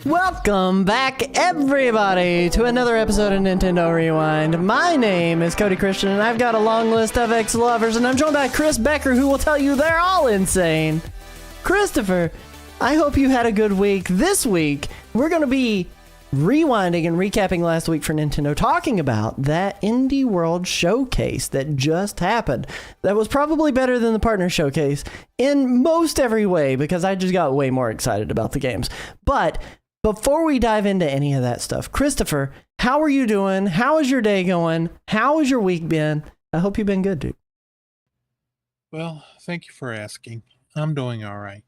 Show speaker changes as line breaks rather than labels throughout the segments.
Welcome back, everybody, to another episode of Nintendo Rewind. My name is Cody Christian, and I've got a long list of ex-lovers, and I'm joined by Chris Becker, who will tell you they're all insane. Christopher, I hope you had a good week. This week, we're going to be rewinding and recapping last week for Nintendo, talking about that Indie World Showcase that just happened. That was probably better than the Partner Showcase in most every way, because I just got way more excited about the games. But before we dive into any of that stuff, Christopher, how are you doing? How is your day going? How has your week been? I hope you've been good, dude.
Well, thank you for asking. I'm doing all right.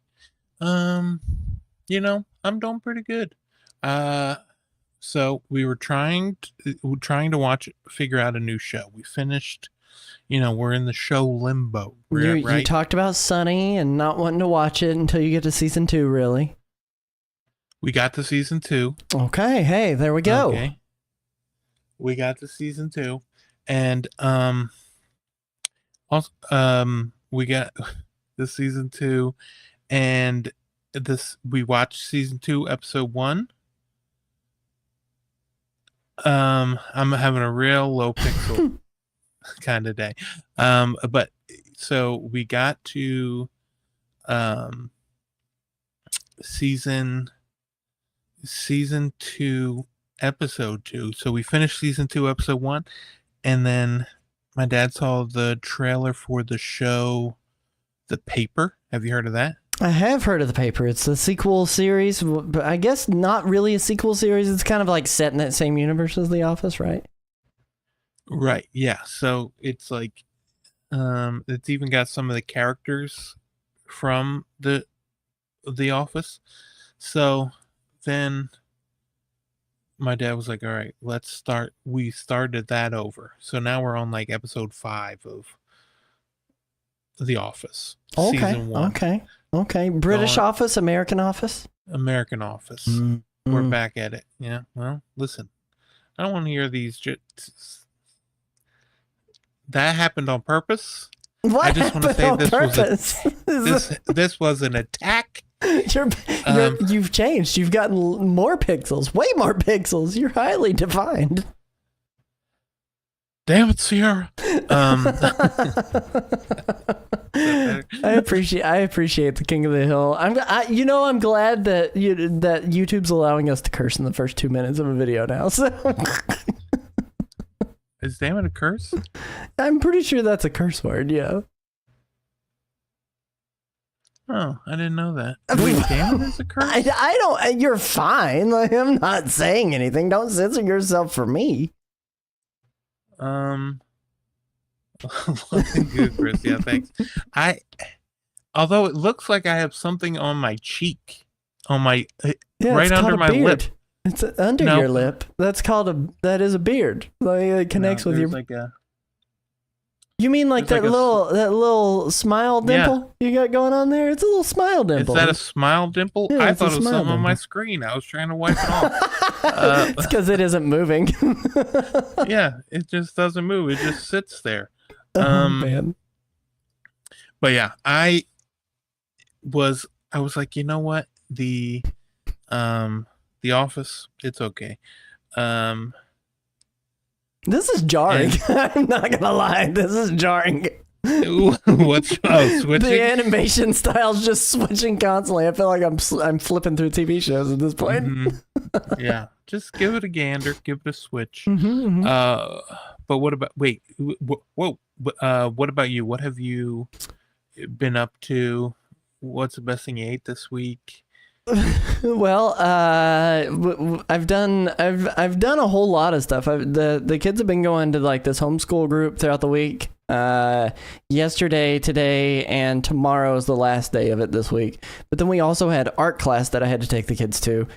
I'm doing pretty good. So we were trying to figure out a new show. We finished, we're in the show limbo.
You talked about Sunny and not wanting to watch it until you get to season 2, really.
We got to season 2.
Okay, hey, there we go.
Okay. We got to season 2. And also we got the season 2, and we watched season 2 episode 1. I'm having a real low pixel kind of day. But so we got to season 2 episode 2. So we finished season 2 episode 1, and then my dad saw the trailer for the show The Paper. Have you heard of that?
I have heard of The Paper. It's a sequel series, but I guess not really a sequel series. It's kind of like set in that same universe as The Office, right?
Right, yeah. So it's like it's even got some of the characters from the Office. So then my dad was like, all right, let's start. We started that over. So now we're on like episode 5 of The Office.
Okay,
season 1.
Okay. British Office, American Office?
American Office.
Mm-hmm.
We're back at it. Yeah, well, listen. I don't want to hear these. That happened on purpose.
What?
I just want to say this was an attack.
You've changed. You've gotten more pixels, way more pixels. You're highly defined.
Damn it, Sierra.
I appreciate the King of the Hill. I'm glad that YouTube's allowing us to curse in the first 2 minutes of a video now. So
is damn it a curse?
I'm pretty sure that's a curse word. Yeah.
Oh, I didn't know that. Wait, damn it is a curse?
I don't. You're fine. Like, I'm not saying anything. Don't censor yourself for me.
Good, Chris. Yeah, thanks. Although it looks like I have something on my cheek, right under my lip.
It's under your lip. That is a beard. Like, it connects with your. You mean like that little smile dimple you got going on there? It's a little smile dimple.
Is that a smile dimple?
Yeah,
I thought it was something on my screen. I was trying to wipe it off.
It's because it isn't moving.
Yeah, it just doesn't move. It just sits there.
Man.
But yeah, I was like, you know what? The Office, it's okay.
This is jarring. I'm not gonna lie. This is jarring.
What's switching?
The animation style's just switching constantly. I feel like I'm flipping through TV shows at this point.
Mm-hmm. Yeah, just give it a gander, give it a switch.
Mm-hmm.
But what about? Wait, whoa. What about you? What have you been up to? What's the best thing you ate this week?
Well, I've done a whole lot of stuff. The kids have been going to like this homeschool group throughout the week. Yesterday, today, and tomorrow is the last day of it this week. But then we also had art class that I had to take the kids to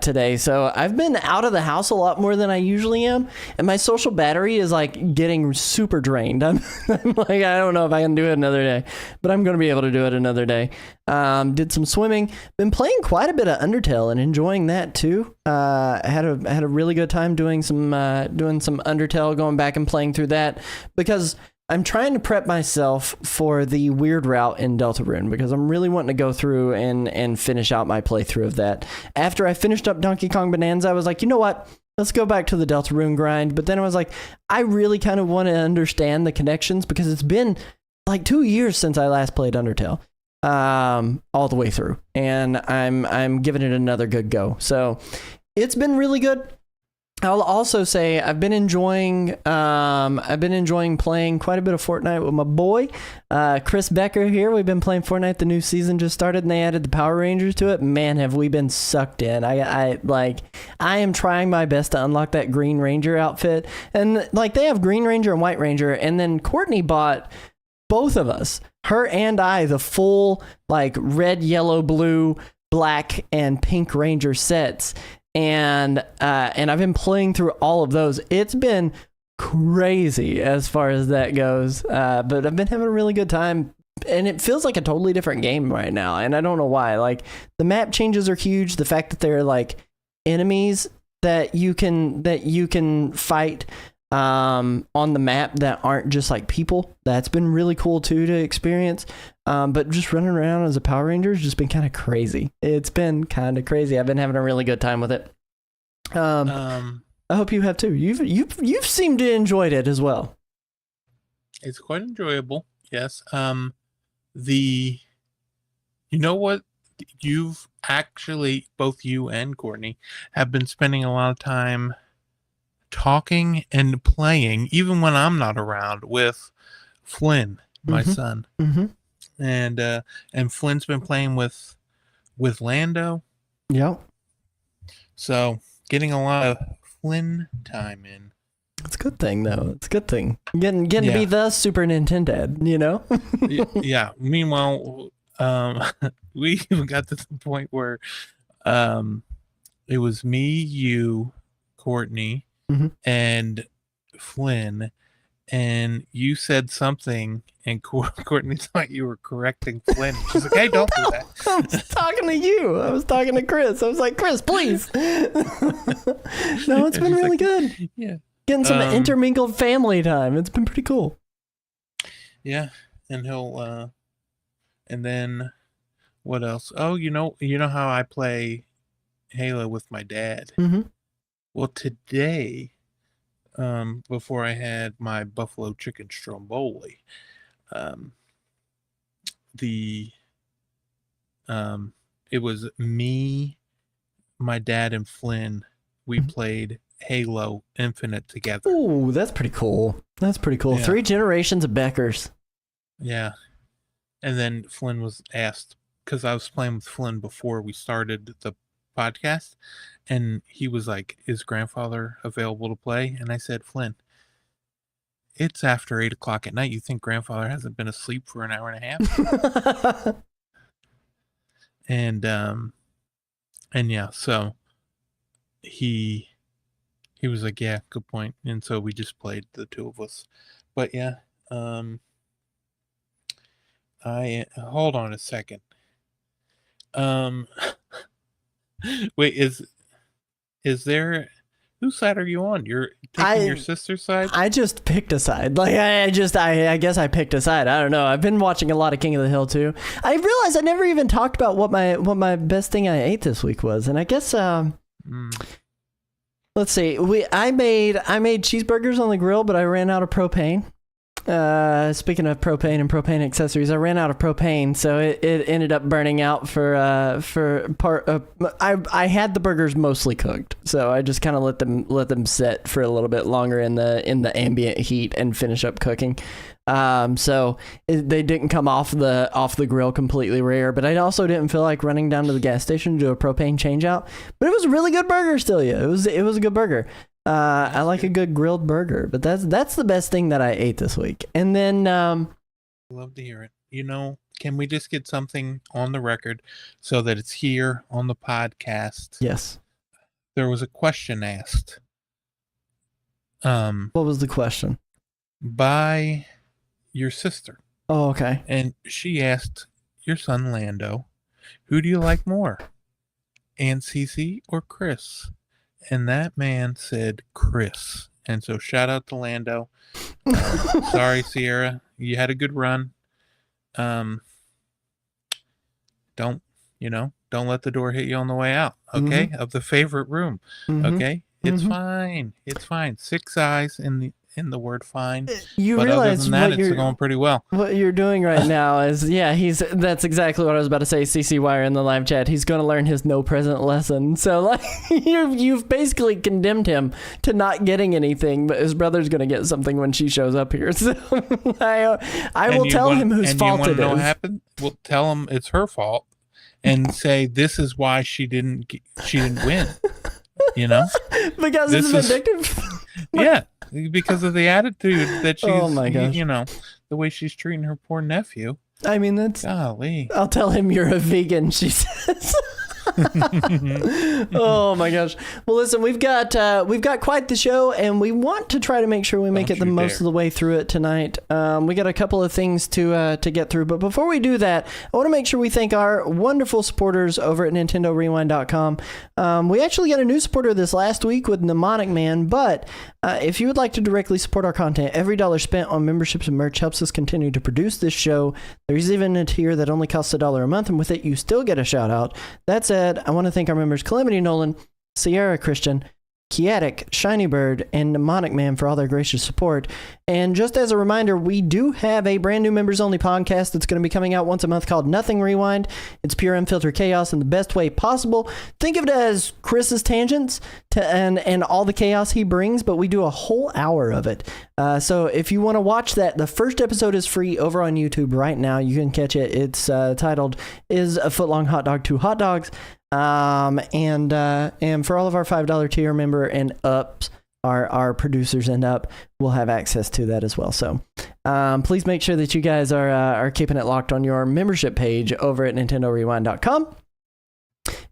today. So I've been out of the house a lot more than I usually am, and my social battery is like getting super drained. I'm like, I don't know if I can do it another day, but I'm going to be able to do it another day. Did some swimming, been playing quite a bit of Undertale and enjoying that too. I had a really good time doing some Undertale, going back and playing through that, because I'm trying to prep myself for the weird route in Deltarune because I'm really wanting to go through and finish out my playthrough of that. After I finished up Donkey Kong Bonanza, I was like, you know what? Let's go back to the Deltarune grind. But then I was like, I really kind of want to understand the connections because it's been like 2 years since I last played Undertale, all the way through, and I'm giving it another good go. So it's been really good. I'll also say I've been enjoying playing quite a bit of Fortnite with my boy, Chris Becker here. We've been playing Fortnite. The new season just started and they added the Power Rangers to it. Man, have we been sucked in. I am trying my best to unlock that Green Ranger outfit. And like they have Green Ranger and White Ranger, and then Courtney bought both of us, her and I, the full like red, yellow, blue, black, and pink Ranger sets. And I've been playing through all of those. It's been crazy as far as that goes. But I've been having a really good time, and it feels like a totally different game right now. And I don't know why. Like the map changes are huge. The fact that there are like enemies that you can fight on the map that aren't just like people, that's been really cool too to experience. But just running around as a Power Ranger has just been kind of crazy. It's been kind of crazy. I've been having a really good time with it. I hope you have too. You've seemed to enjoyed it as well.
It's quite enjoyable. Yes. You know what? You've actually, both you and Courtney, have been spending a lot of time talking and playing, even when I'm not around, with Flynn, my son.
Mm-hmm.
And Flynn's been playing with Lando.
Yep.
So getting a lot of Flynn time in.
It's a good thing though. It's a good thing. Getting to be the Super Nintendo dad, you know?
Yeah. Meanwhile, we even got to the point where it was me, you, Courtney, and Flynn, and you said something, and Courtney thought you were correcting Flynn. She's like, "Hey, don't do that."
I was talking to you. I was talking to Chris. I was like, "Chris, please." No, it's been really good.
Yeah,
getting some intermingled family time. It's been pretty cool.
Yeah, and he'll, and then what else? Oh, you know how I play Halo with my dad. Well, today, before I had my buffalo chicken stromboli, it was me, my dad, and Flynn. We played Halo Infinite together.
Ooh, that's pretty cool. That's pretty cool. Yeah. 3 generations of Beckers.
Yeah. And then Flynn was asked, because I was playing with Flynn before we started the podcast, and he was like, "Is grandfather available to play?" And I said, "Flynn, it's after 8 o'clock at night. You think grandfather hasn't been asleep for an hour and a half?" and yeah, so he was like, "Yeah, good point." And so we just played, the two of us. But yeah, hold on a second. Wait, is there, whose side are you on? You're taking your sister's side?
I just picked a side. Like I guess I picked a side. I don't know. I've been watching a lot of King of the Hill too. I realized I never even talked about what my best thing I ate this week was, and I guess let's see. I made cheeseburgers on the grill, but I ran out of propane. Speaking of propane and propane accessories, I ran out of propane, so it ended up burning out for part of. I had the burgers mostly cooked, so I just kind of let them sit for a little bit longer in the ambient heat and finish up cooking. So they didn't come off the grill completely rare, but I also didn't feel like running down to the gas station to do a propane change out. But it was a really good burger still. Yeah, it was a good burger. I like a good grilled burger, but that's the best thing that I ate this week. And then
love to hear it. Can we just get something on the record so that it's here on the podcast?
Yes.
There was a question asked.
What was the question?
By your sister.
Oh, okay.
And she asked your son Lando, "Who do you like more, Aunt Cece or Chris?" And that man said Chris. And so shout out to Lando. Sorry, Sierra. You had a good run. Don't let the door hit you on the way out, okay? Of the favorite room, okay? It's fine. It's fine. 6 eyes in the word fine.
You
but
realize
other than that, it's going pretty well.
What you're doing right now is, that's exactly what I was about to say. CC Wire in the live chat. He's going to learn his no present lesson. So like you've basically condemned him to not getting anything, but his brother's going to get something when she shows up here. So I will tell him whose fault it is. And you want to know what happened?
We'll tell him it's her fault and say this is why she didn't win.
Because it's vindictive.
Yeah, because of the attitude that she's,
oh my gosh.
The way she's treating her poor nephew.
I mean, that's
golly.
I'll tell him you're a vegan, she says. Oh my gosh. Well, listen, we've got quite the show, and we want to try to make sure we make it the most of the way through it tonight. We got a couple of things to get through, but before we do that, I want to make sure we thank our wonderful supporters over at NintendoRewind.com. We actually got a new supporter this last week with Mnemonic Man, but if you would like to directly support our content, every dollar spent on memberships and merch helps us continue to produce this show. There's even a tier that only costs $1 a month, and with it, you still get a shout out. That said, I want to thank our members Calamity Nolan, Sierra Christian, Kiatic, Shiny Bird, and Mnemonic Man for all their gracious support. And just as a reminder, we do have a brand new members-only podcast that's going to be coming out once a month called Nothing Rewind. It's pure unfiltered chaos in the best way possible. Think of it as Chris's tangents and all the chaos he brings, but we do a whole hour of it. So if you want to watch that, the first episode is free over on YouTube right now. You can catch it. It's titled, Is a Footlong Hot Dog Two Hot Dogs? And for all of our $5 tier member and ups, our producers and up will have access to that as well. So please make sure that you guys are keeping it locked on your membership page over at NintendoRewind.com.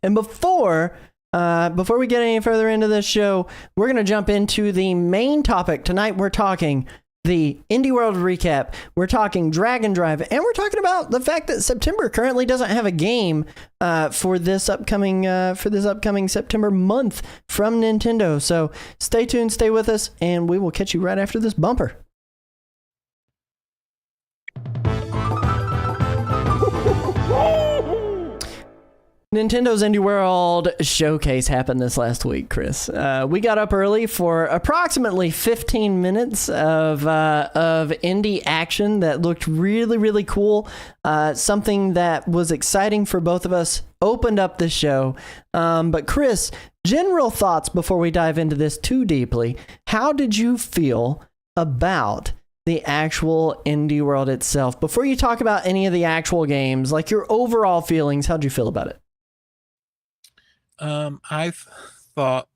And before we get any further into this show, we're going to jump into the main topic. Tonight we're talking the Indie World recap. We're talking Dragon Drive, and we're talking about the fact that September currently doesn't have a game for this upcoming September month from Nintendo. So stay tuned, stay with us, and we will catch you right after this bumper. Nintendo's Indie World Showcase happened this last week, Chris. We got up early for approximately 15 minutes of indie action that looked really, really cool. Something that was exciting for both of us. Opened up the show. But Chris, general thoughts before we dive into this too deeply. How did you feel about the actual Indie World itself? Before you talk about any of the actual games, like your overall feelings, how'd you feel about it?
I thought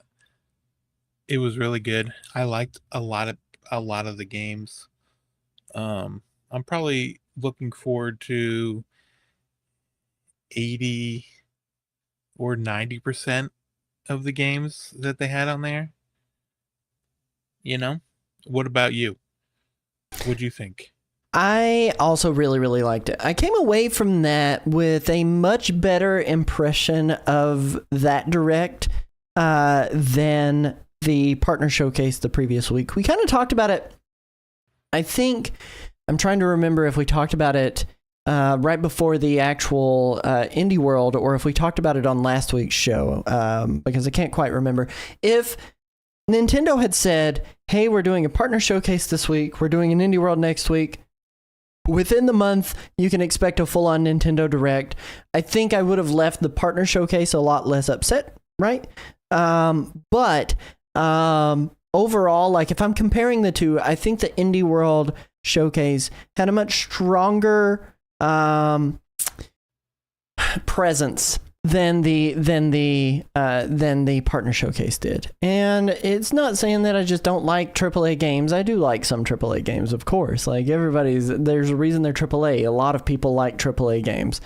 it was really good. I liked a lot of the games. I'm probably looking forward to 80 or 90% of the games that they had on there. What about you? What'd you think?
I also really, really liked it. I came away from that with a much better impression of that direct than the partner showcase the previous week. We kind of talked about it. I think I'm trying to remember if we talked about it right before the actual Indie World or if we talked about it on last week's show, because I can't quite remember. If Nintendo had said, hey, we're doing a partner showcase this week, we're doing an Indie World next week, within the month, you can expect a full-on Nintendo Direct. I think I would have left the partner showcase a lot less upset, right? But overall, like if I'm comparing the two, I think the Indie World showcase had a much stronger presence than the partner showcase did. And it's not saying that I just don't like AAA games. I do like some AAA games, of course. Like there's a reason they're AAA. A lot of people like AAA games.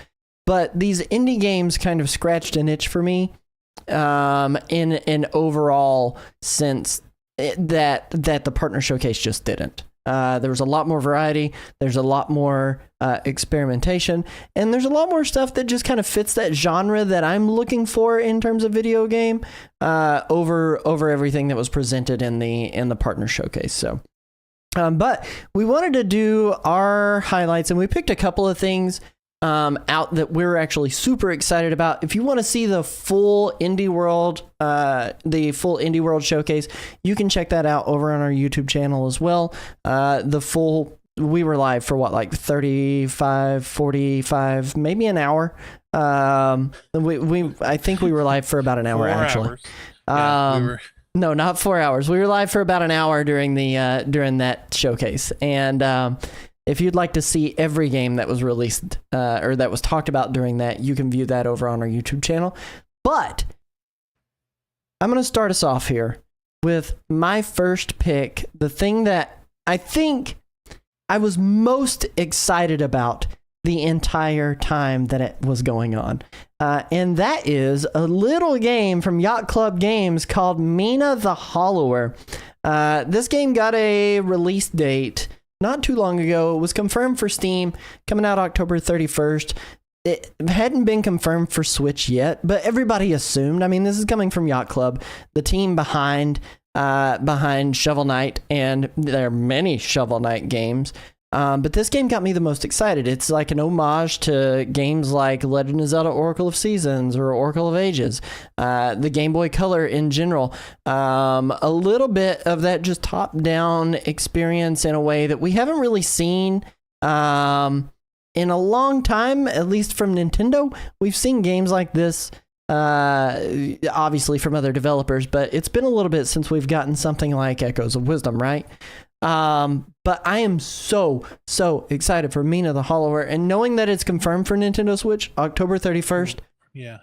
But these indie games kind of scratched an itch for me in an overall sense that the partner showcase just didn't. There was a lot more variety. There's a lot more experimentation, and there's a lot more stuff that just kind of fits that genre that I'm looking for in terms of video game over everything that was presented in the partner showcase. So. But we wanted to do our highlights, and we picked a couple of things out that we're actually super excited about. If you want to see the full Indie World showcase, you can check that out over on our YouTube channel as well. We were live for what, like 35, 45, maybe an hour. I think we were live for about an hour,
4
actually.
hours. Yeah, we were.
No, not 4 hours. We were live for about an hour during that showcase. And if you'd like to see every game that was released or that was talked about during that, you can view that over on our YouTube channel. But I'm going to start us off here with my first pick, the thing that I think I was most excited about the entire time that it was going on. And that is a little game from Yacht Club Games called Mina the Hollower. This game got a release date not too long ago. It was confirmed for Steam, coming out October 31st. It hadn't been confirmed for Switch yet, but everybody assumed. I mean, this is coming from Yacht Club, the team behind Shovel Knight, and there are many Shovel Knight games. But this game got me the most excited. It's like an homage to games like Legend of Zelda Oracle of Seasons or Oracle of Ages, the Game Boy Color in general. A little bit of that just top-down experience in a way that we haven't really seen in a long time, at least from Nintendo. We've seen games like this, obviously from other developers, but it's been a little bit since we've gotten something like Echoes of Wisdom, right? But I am so excited for Mina the Hollower, and knowing that it's confirmed for Nintendo Switch, October 31st.
Yeah.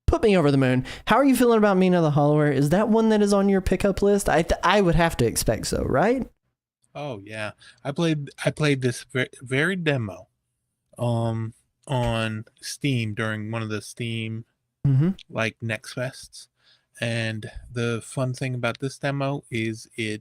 Put me over the moon. How are you feeling about Mina the Hollower? Is that one that is on your pickup list? I would have to expect so, right?
Oh yeah. I played this very demo on Steam during one of the Steam like Next Fests. And the fun thing about this demo is the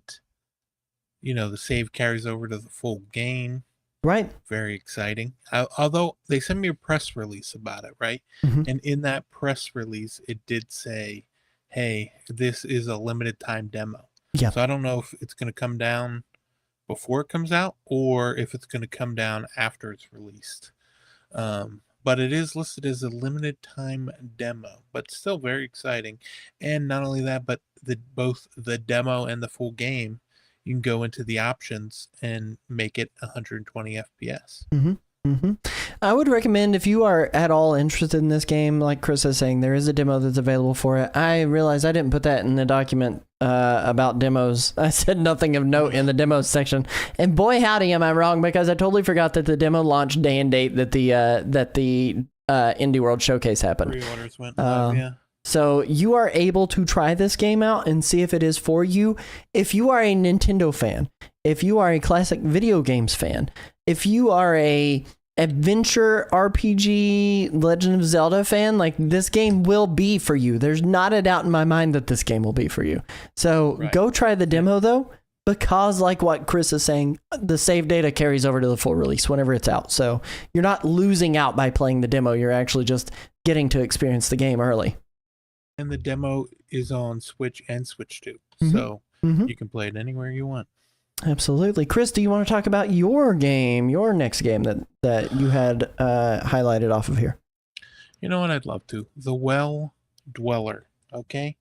save carries over to the full game.
Right.
Very exciting. Although they sent me a press release about it, right? And in that press release, it did say, hey, this is a limited time demo.
Yeah.
So I don't know if it's going to come down before it comes out or if it's going to come down after it's released. But it is listed as a limited time demo, but still very exciting. And not only that, but both the demo and the full game, you can go into the options and make it 120 FPS.
I would recommend, if you are at all interested in this game, like Chris is saying, there is a demo that's available for it. I realized I didn't put that in the document about demos. I said nothing of note in the demos section. And boy, howdy, am I wrong, because I totally forgot that the demo launched day and date that the Indie World Showcase happened.
Pre-orders went live, yeah.
So you are able to try this game out and see if it is for you. If you are a Nintendo fan, if you are a classic video games fan, if you are a adventure RPG Legend of Zelda fan, like, this game will be for you. There's not a doubt in my mind that this game will be for you. So Go try the demo though, because like what Chris is saying, the save data carries over to the full release whenever it's out. So you're not losing out by playing the demo. You're actually just getting to experience the game early.
And the demo is on Switch and Switch 2. So you can play it anywhere you want.
Absolutely. Chris, do you want to talk about your next game that you had highlighted off of here?
You know what? I'd love to. The Well Dweller. Okay.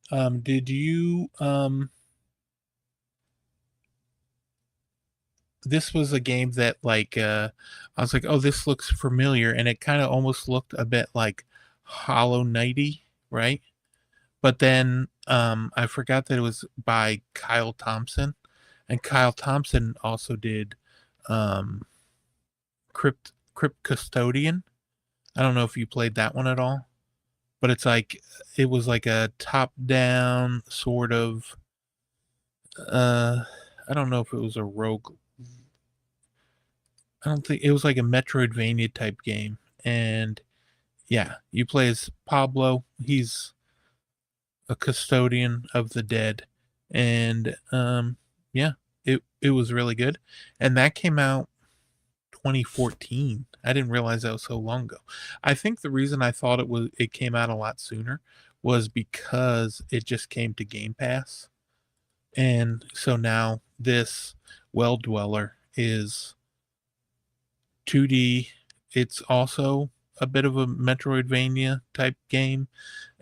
Did you this was a game that I was like, oh, this looks familiar, and it kind of almost looked a bit like Hollow Knighty, right? But then I forgot that it was by Kyle Thompson, and Kyle Thompson also did Crypt Custodian. I don't know if you played that one at all, but it was like a top-down sort of. I don't know if it was a rogue. I don't think it was like a Metroidvania type game, and yeah, you play as Pablo. He's a custodian of the dead, and yeah, it was really good, and that came out 2014. I didn't realize that was so long ago. I think the reason I thought it came out a lot sooner was because it just came to Game Pass. And so now this Well Dweller is 2D. It's also a bit of a Metroidvania type game,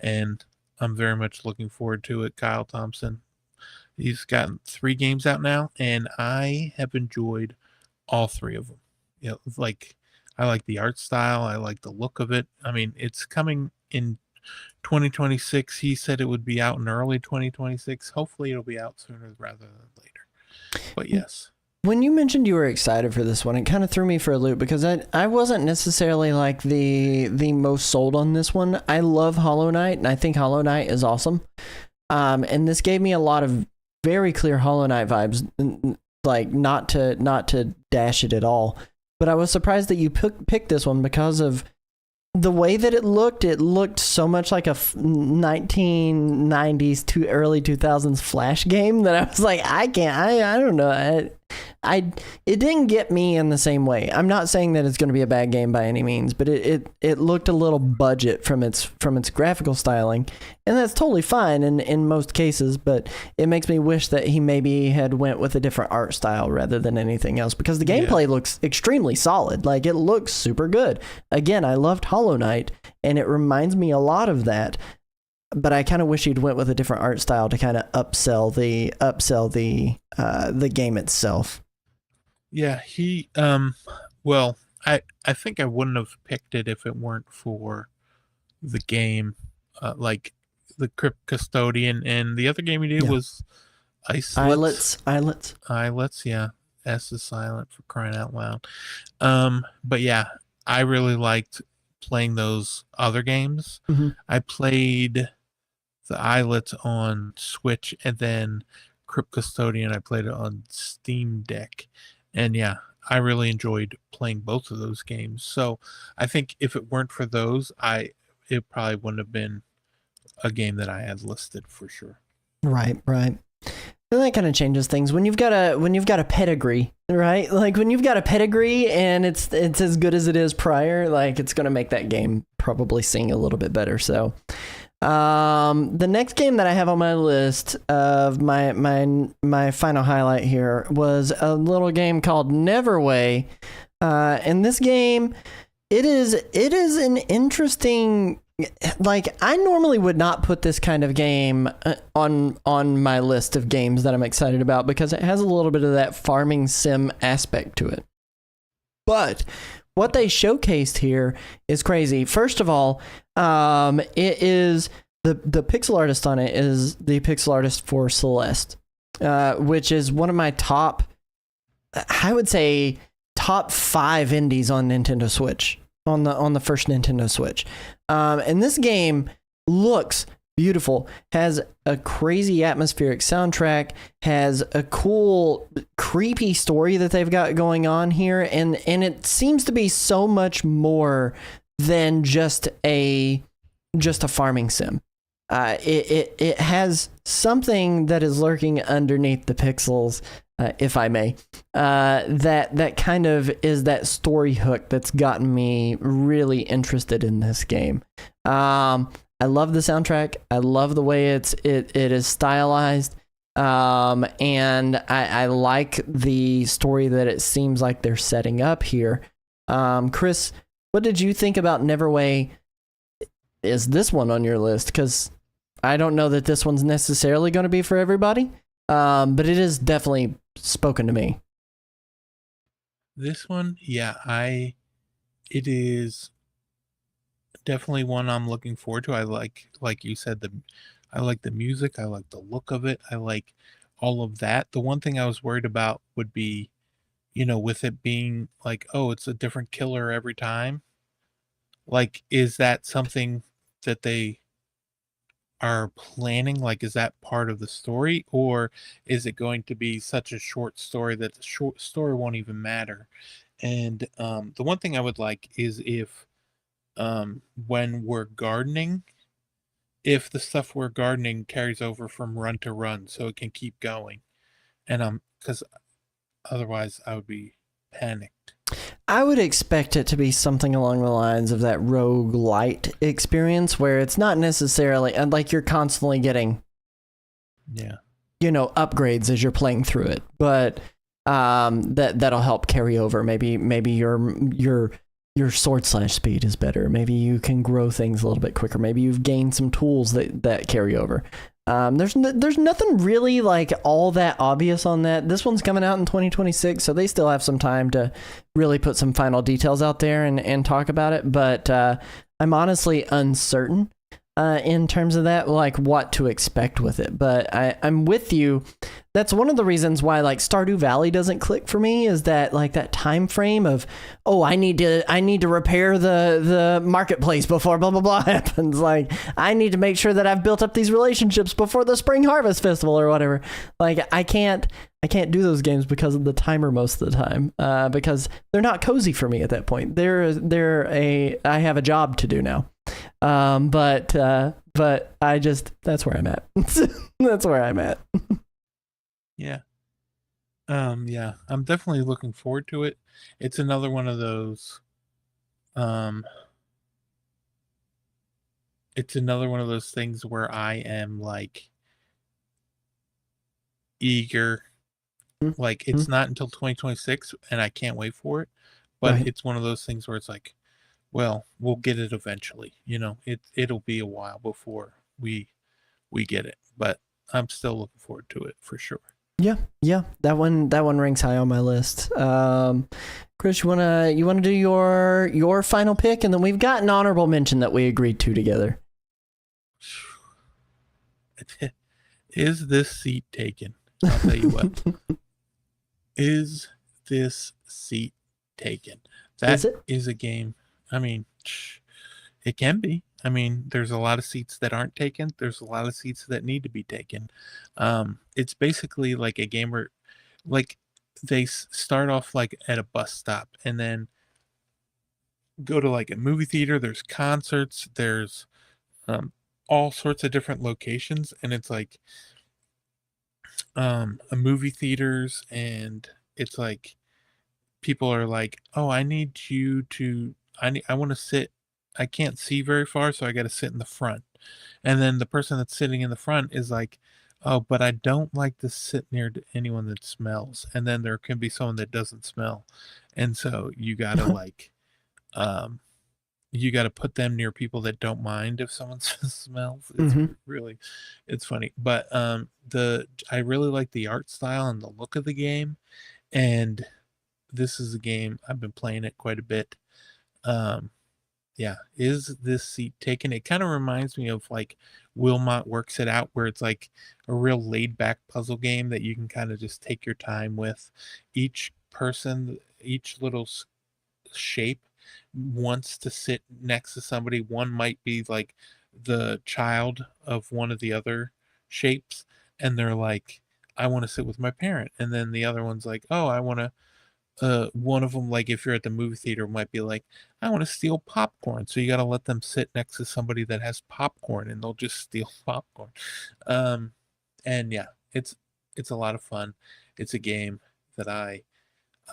and I'm very much looking forward to it. Kyle Thompson, he's gotten 3 games out now, and I have enjoyed all 3 of them. You know, like I like the art style, I like the look of it. I mean, it's coming in 2026. He said it would be out in early 2026. Hopefully it'll be out sooner rather than later. But yes.
When you mentioned you were excited for this one, it kind of threw me for a loop because I wasn't necessarily like the most sold on this one. I love Hollow Knight, and I think Hollow Knight is awesome. And this gave me a lot of very clear Hollow Knight vibes, like not to dash it at all. But I was surprised that you picked this one because of the way that it looked so much like a 1990s to early 2000s Flash game that I was like, I don't know. It didn't get me in the same way. I'm not saying that it's going to be a bad game by any means, but it looked a little budget from its graphical styling, and that's totally fine in most cases, but it makes me wish that he maybe had went with a different art style rather than anything else, because the gameplay looks extremely solid. Like, it looks super good. Again, I loved Hollow Knight, and it reminds me a lot of that, but I kind of wish he'd went with a different art style to kind of upsell the game itself.
Yeah, well, I think I wouldn't have picked it if it weren't for the game, like the Crypt Custodian, and the other game he did was
Islets.
Yeah. S is silent, for crying out loud. But yeah, I really liked playing those other games.
Mm-hmm.
I played the Islets on Switch, and then Crypt Custodian I played it on Steam Deck. And yeah, I really enjoyed playing both of those games. So I think if it weren't for those, it probably wouldn't have been a game that I had listed for sure.
Right. And that kind of changes things when you've got a pedigree, right? Like, when you've got a pedigree and it's as good as it is prior, like, it's going to make that game probably sing a little bit better. So the next game that I have on my list of my final highlight here was a little game called Neverway. And this game, it is an interesting, like, I normally would not put this kind of game on my list of games that I'm excited about because it has a little bit of that farming sim aspect to it. But what they showcased here is crazy. First of all, it is the pixel artist on it is the pixel artist for Celeste, which is one of my top 5 indies on Nintendo Switch, on the first Nintendo Switch. And this game looks beautiful, has a crazy atmospheric soundtrack, has a cool, creepy story that they've got going on here, and it seems to be so much more than just a farming sim. It has something that is lurking underneath the pixels, if I may, that kind of is that story hook that's gotten me really interested in this game. I love the soundtrack. I love the way it is stylized. And I like the story that it seems like they're setting up here. Chris, what did you think about Neverway? Is this one on your list? Because I don't know that this one's necessarily going to be for everybody, but it is definitely spoken to me.
This one, yeah, it is definitely one I'm looking forward to. I like you said, I like the music, I like the look of it, I like all of that. The one thing I was worried about would be, with it being like, oh, it's a different killer every time. Like, is that something that they are planning? Like, is that part of the story, or is it going to be such a short story that the short story won't even matter? And the one thing I would like is if when we're gardening, if the stuff we're gardening carries over from run to run, so it can keep going. and because otherwise I would be panicked.
I would expect it to be something along the lines of that rogue light experience where it's not necessarily, and like you're constantly getting,
Yeah.
upgrades as you're playing through it, but that'll help carry over. Maybe your sword slash speed is better. Maybe you can grow things a little bit quicker. Maybe you've gained some tools that carry over. There's nothing really like all that obvious on that. This one's coming out in 2026, so they still have some time to really put some final details out there and talk about it. But I'm honestly uncertain in terms of that, like what to expect with it. But I'm with you. That's one of the reasons why like Stardew Valley doesn't click for me, is that like that time frame of, oh, I need to repair the marketplace before blah blah blah happens. Like I need to make sure that I've built up these relationships before the Spring Harvest Festival or whatever. Like I can't do those games because of the timer most of the time, because they're not cozy for me at that point. I have a job to do now. But that's where I'm at. That's where I'm at.
Yeah. Yeah, I'm definitely looking forward to it. It's another one of those things where I am like eager. Like it's not until 2026 and I can't wait for it, but
Right.
it's one of those things where it's like, well, we'll get it eventually. It'll be a while before we get it, but I'm still looking forward to it for sure.
Yeah, that one ranks high on my list. Chris, you wanna do your final pick, and then we've got an honorable mention that we agreed to together.
Is this seat taken? I'll tell you what. Is this seat taken? That is a game. I mean, it can be. I mean, there's a lot of seats that aren't taken. There's a lot of seats that need to be taken. It's basically like a game where, like, they start off like at a bus stop and then go to like a movie theater. There's concerts. There's all sorts of different locations, and it's like a movie theaters, and it's like people are like, oh, I want to sit. I can't see very far, so I got to sit in the front. And then the person that's sitting in the front is like, oh, but I don't like to sit near to anyone that smells. And then there can be someone that doesn't smell. And so you got to like, you got to put them near people that don't mind if someone smells. It's funny. But I really like the art style and the look of the game. And this is a game, I've been playing it quite a bit. Yeah, is this seat taken? It kind of reminds me of like Wilmot Works It Out, where it's like a real laid back puzzle game that you can kind of just take your time with. Each person, each little shape wants to sit next to somebody. One might be like the child of one of the other shapes, and they're like, I want to sit with my parent. And then the other one's like, oh, I want to one of them, like if you're at the movie theater, might be like, I want to steal popcorn, so you got to let them sit next to somebody that has popcorn and they'll just steal popcorn. And yeah, it's a lot of fun. It's a game that I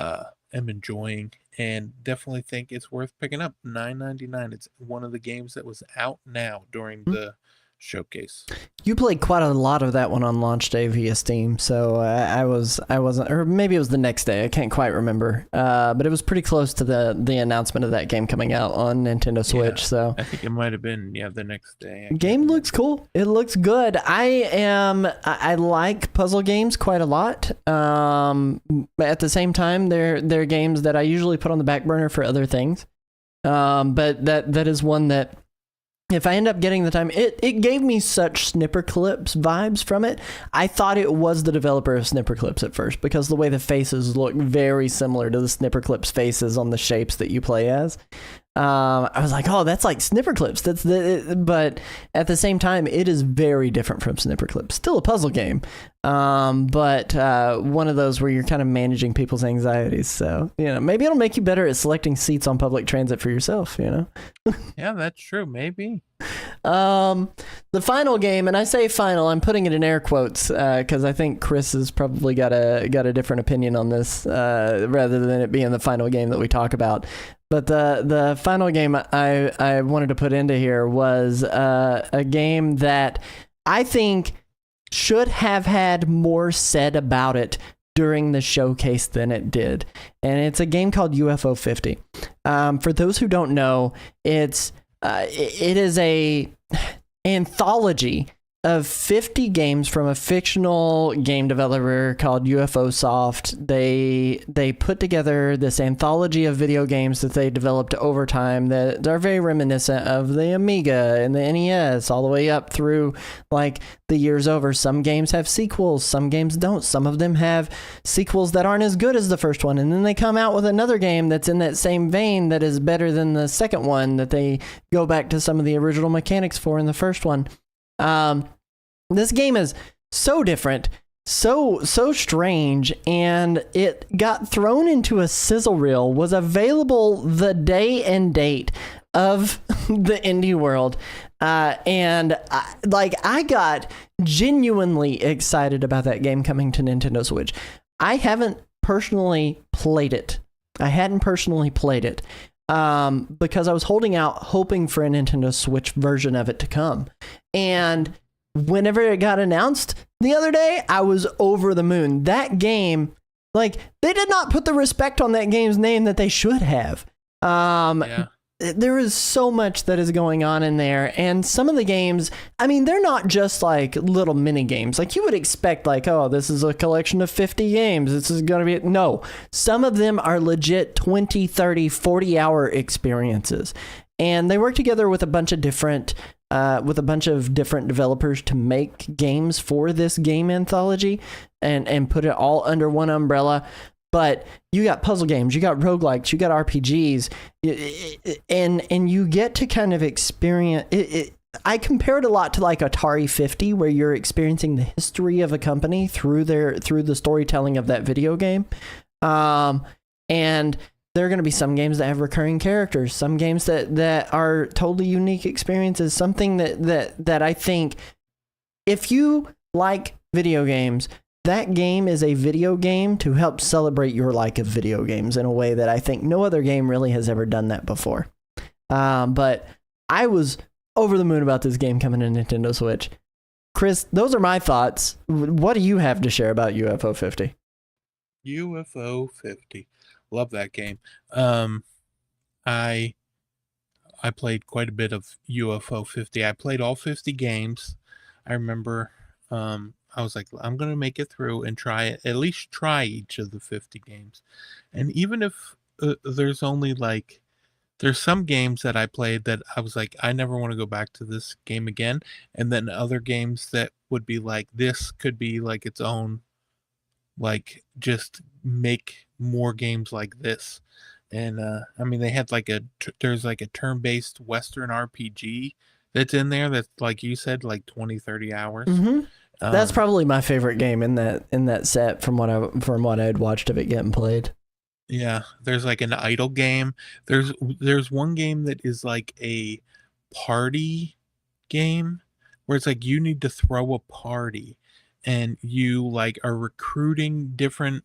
am enjoying and definitely think it's worth picking up. $9.99. It's one of the games that was out now during the showcase.
You played quite a lot of that one on launch day via Steam, so I wasn't, or maybe it was the next day. I can't quite remember, but it was pretty close to the announcement of that game coming out on Nintendo Switch.
Yeah,
so
I think it might have been the next day.
Game looks cool. It looks good. I like puzzle games quite a lot. At the same time, they're games that I usually put on the back burner for other things. But that is one that, if I end up getting the time, it gave me such Snipperclips vibes from it. I thought it was the developer of Snipperclips at first, because the way the faces look very similar to the Snipperclips faces on the shapes that you play as. I was like, oh, that's like Snipperclips. But at the same time, it is very different from Snipperclips. Still a puzzle game, but one of those where you're kind of managing people's anxieties. So, maybe it'll make you better at selecting seats on public transit for yourself,
Yeah, that's true. Maybe.
The final game, and I say final, I'm putting it in air quotes because I think Chris has probably got a different opinion on this rather than it being the final game that we talk about. But the final game I wanted to put into here was a game that I think should have had more said about it during the showcase than it did. And it's a game called UFO 50. For those who don't know, it is a anthology of 50 games from a fictional game developer called UFO Soft. They put together this anthology of video games that they developed over time that are very reminiscent of the Amiga and the NES, all the way up through like the years over. Some games have sequels, some games don't. Some of them have sequels that aren't as good as the first one, and then they come out with another game that's in that same vein that is better than the second one, that they go back to some of the original mechanics for in the first one. This game is so different, so strange, and it got thrown into a sizzle reel, was available the day and date of the indie world. And I got genuinely excited about that game coming to Nintendo Switch. I haven't personally played it. I hadn't personally played it because I was holding out, hoping for a Nintendo Switch version of it to come. And whenever it got announced the other day, I was over the moon. That game, like, they did not put the respect on that game's name that they should have. There is so much that is going on in there, and some of the games, I mean, they're not just like little mini games. Like you would expect, like, oh, this is a collection of 50 games. This is going to be, no. Some of them are legit 20, 30, 40-hour experiences. And they work together with a bunch of different developers to make games for this game anthology and put it all under one umbrella. But you got puzzle games, you got roguelikes, you got RPGs, and you get to kind of experience it. I compare it a lot to like Atari 50, where you're experiencing the history of a company through the storytelling of that video game. And there are going to be some games that have recurring characters, some games that are totally unique experiences, something that I think if you like video games, that game is a video game to help celebrate your like of video games in a way that I think no other game really has ever done that before. But I was over the moon about this game coming to Nintendo Switch. Chris, those are my thoughts. What do you have to share about UFO 50?
UFO 50. Love that game. I played quite a bit of UFO 50. I played all 50 games. I remember I was like, I'm going to make it through and at least try each of the 50 games. And even if there's only like, there's some games that I played that I was like, I never want to go back to this game again. And then other games that would be like, this could be like its own, like just make more games like this. And I mean, they had like there's like a turn-based Western RPG that's in there that's, like you said, like 20, 30 hours.
Mm-hmm. That's probably my favorite game in that set from what I had watched of it getting played.
Yeah, there's like an idle game. There's one game that is like a party game where it's like you need to throw a party and you like are recruiting different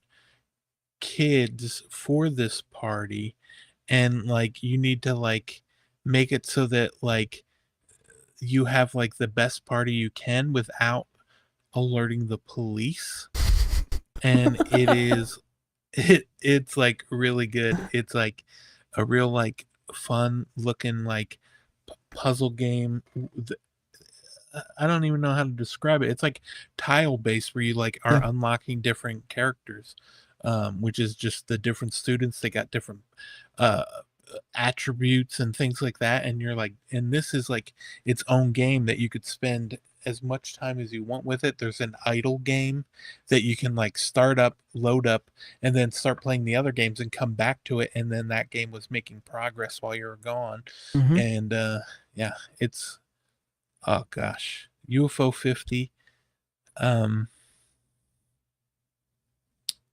kids for this party, and like you need to like make it so that like you have like the best party you can without alerting the police. And it's like really good. It's like a real like fun looking like puzzle game. I don't even know how to describe it. It's like tile based where you like are unlocking different characters, which is just the different students. They got different attributes and things like that. And you're like, and this is like its own game that you could spend as much time as you want with it. There's an idle game that you can like start up, load up, and then start playing the other games and come back to it. And then that game was making progress while you were gone. Mm-hmm. And yeah, it's, oh gosh, UFO 50.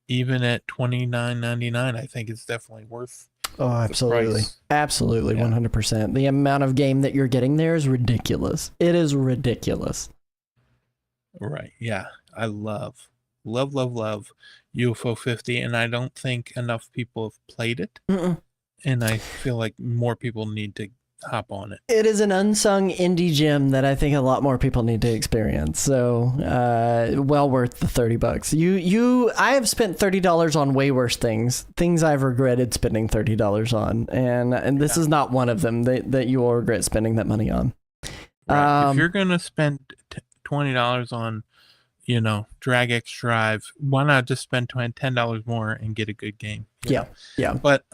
Even at $29.99, I think it's definitely worth
Oh, absolutely.
price.
Absolutely,
Yeah.
100%. The amount of game that you're getting there is ridiculous. It is ridiculous.
Right. Yeah. I love UFO 50, and I don't think enough people have played it.
Mm-mm.
And I feel like more people need to hop on it.
It is an unsung indie gem that I think a lot more people need to experience. So, well worth the $30. I have spent $30 on way worse things I've regretted spending $30 on, and this is not one of them that you will regret spending that money on.
Right. If you're gonna spend $20 on, Drag X Drive, why not just spend $10 more and get a good game?
Yeah.
But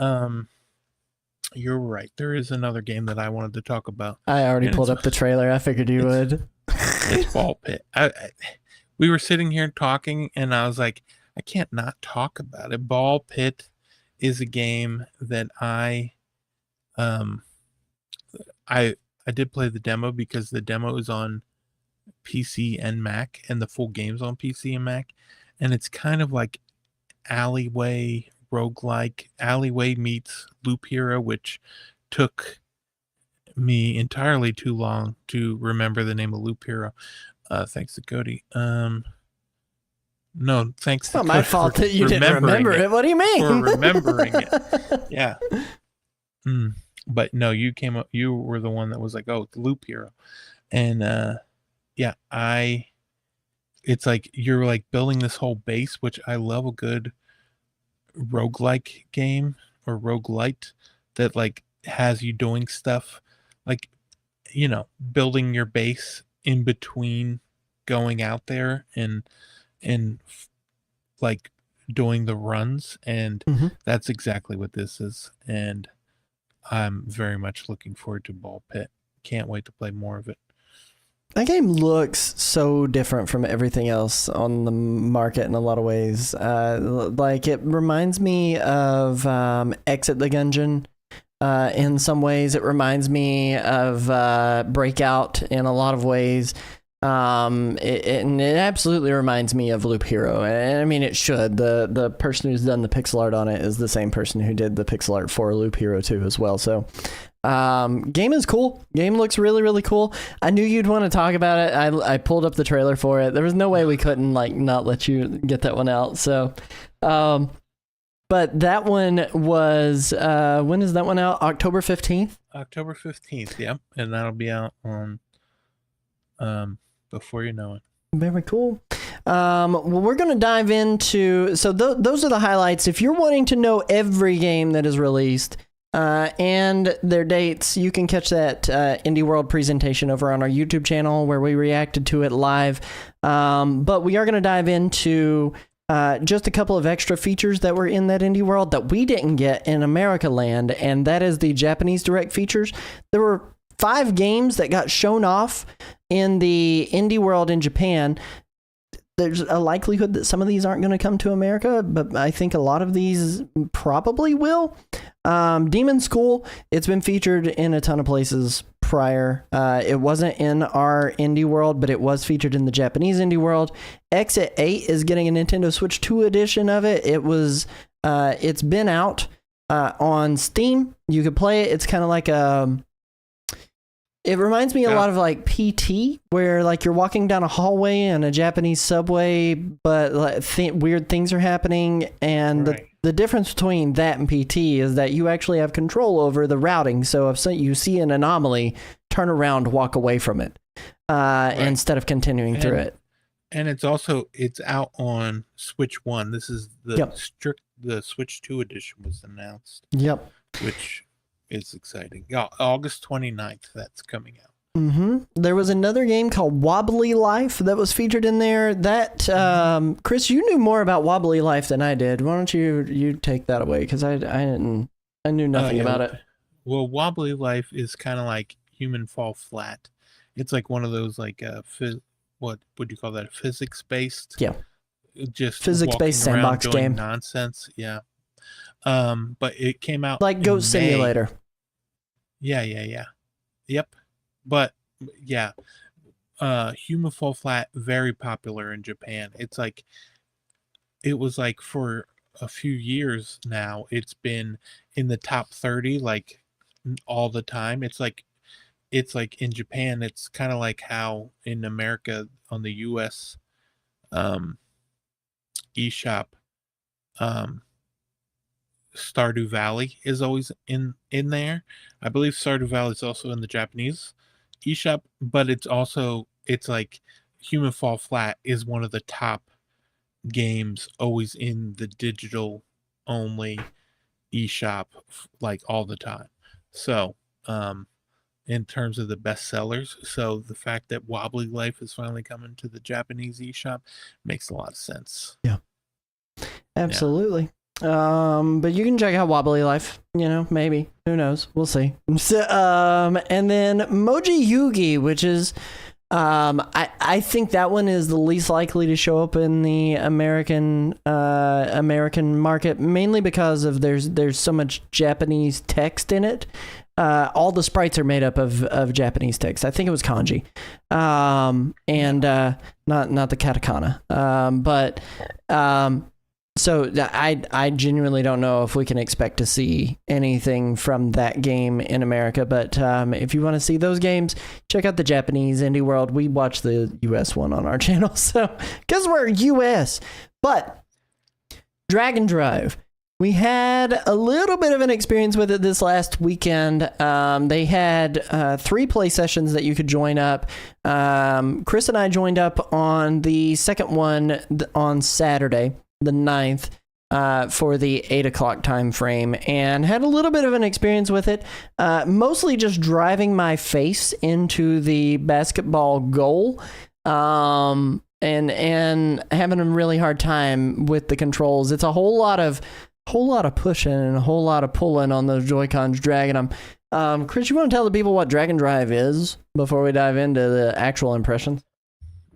you're right. There is another game that I wanted to talk about.
I already
And
pulled
it's-
up the trailer. I figured you would.
It's Ball Pit. We were sitting here talking, and I was like, I can't not talk about it. Ball Pit is a game that I did play the demo because the demo is on PC and Mac, and the full game's on PC and Mac, and it's kind of like Alleyway roguelike. Alleyway meets Loop Hero, which took me entirely too long to remember the name of Loop Hero. Thanks to Cody. No, thanks
It's
to
not my
Cody
fault
for
that you didn't
remembering
remember it. What do you mean?
For remembering it. Yeah. But no, you were the one that was like, oh, it's Loop Hero. And it's like you're like building this whole base, which I love a good roguelike game or roguelite that like has you doing stuff like, building your base in between going out there and like doing the runs. And that's exactly what this is. And I'm very much looking forward to Ball Pit. Can't wait to play more of it.
That game looks so different from everything else on the market in a lot of ways. Like it reminds me of Exit the Gungeon. In some ways, it reminds me of Breakout in a lot of ways. And it absolutely reminds me of Loop Hero. And I mean, it should. The person who's done the pixel art on it is the same person who did the pixel art for Loop Hero 2 as well. So game is cool. Game looks really, really cool. I knew you'd want to talk about it. I pulled up the trailer for it. There was no way we couldn't like not let you get that one out. So, but that one was, when is that one out? October 15th?
October 15th, yep. And that'll be out on before you know it.
Very cool. Well, we're going to dive into, so those are the highlights. If you're wanting to know every game that is released and their dates, you can catch that Indie World presentation over on our YouTube channel where we reacted to it live. But we are going to dive into just a couple of extra features that were in that Indie World that we didn't get in America Land, and that is the Japanese Direct features. There were 5 games that got shown off in the Indie World in Japan. There's a likelihood that some of these aren't going to come to America, but I think a lot of these probably will. Demon School, it's been featured in a ton of places prior. It wasn't in our Indie World, but it was featured in the Japanese Indie World. Exit 8 is getting a Nintendo Switch 2 edition of it. It's been out on Steam. You could play it. It's kind of like it reminds me a lot of like PT, where like you're walking down a hallway in a Japanese subway, but like weird things are happening. And
Right.
the difference between that and PT is that you actually have control over the routing. So if you see an anomaly, turn around, walk away from it instead of continuing through it.
And it's out on Switch 1. This is the Switch 2 edition was announced.
Yep.
Which is exciting. Yeah, August 29th, that's coming out.
There was another game called Wobbly Life that was featured in there. That Chris, you knew more about Wobbly Life than I did. Why don't you take that away? Because I knew nothing about it.
Well, Wobbly Life is kind of like Human Fall Flat. It's like one of those like what would you call that? Physics based.
Yeah.
Just
Physics-based
walking around
sandbox
doing
game.
Nonsense. Yeah. But it came out
Like
in
Ghost
May.
Simulator.
Yeah. Yep. But yeah, Human Fall Flat, very popular in Japan. It was like for a few years now, it's been in the top 30 like all the time. It's like in Japan, it's kind of like how in America on the US um eShop, um Stardew Valley is always in there. I believe Stardew Valley is also in the Japanese eShop, but it's like Human Fall Flat is one of the top games always in the digital only eShop like all the time. So, in terms of the best sellers, so the fact that Wobbly Life is finally coming to the Japanese eShop makes a lot of sense.
Absolutely. But you can check out Wobbly Life, maybe. Who knows? We'll see. So, and then Moji Yugi, which is, I think that one is the least likely to show up in the American market, mainly because of there's so much Japanese text in it. All the sprites are made up of Japanese text. I think it was kanji, and not the katakana. So I genuinely don't know if we can expect to see anything from that game in America. But if you want to see those games, check out the Japanese Indie World. We watch the US one on our channel, so because we're US. But Dragon Drive, we had a little bit of an experience with it this last weekend. They had 3 play sessions that you could join up. Chris and I joined up on the second one on Saturday, the 9th, for the 8 o'clock time frame, and had a little bit of an experience with it, mostly just driving my face into the basketball goal, and having a really hard time with the controls. It's a whole lot of pushing and a whole lot of pulling on those Joy-Cons, dragging them. Chris, you want to tell the people what Dragon Drive is before we dive into the actual impressions?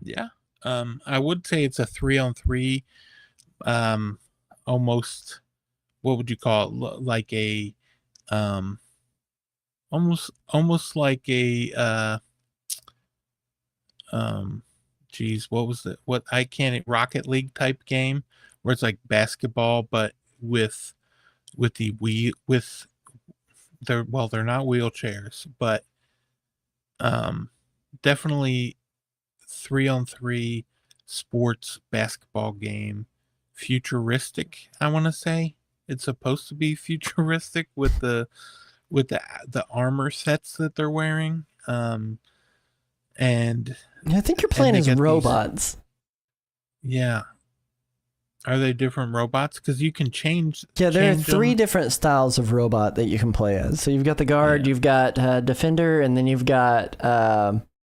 Yeah. I would say it's a 3-on-3, almost, what would you call it? Like a, almost like a, what was it? Rocket League type game where it's like basketball, but with the they're not wheelchairs, but definitely 3-on-3 sports basketball game. Futuristic, I want to say. It's supposed to be futuristic with the armor sets that they're wearing. And
I think you're playing as robots.
Yeah. Are they different robots? Because you can change.
Yeah, there are 3 different styles of robot that you can play as. So you've got the guard, you've got defender, and then you've got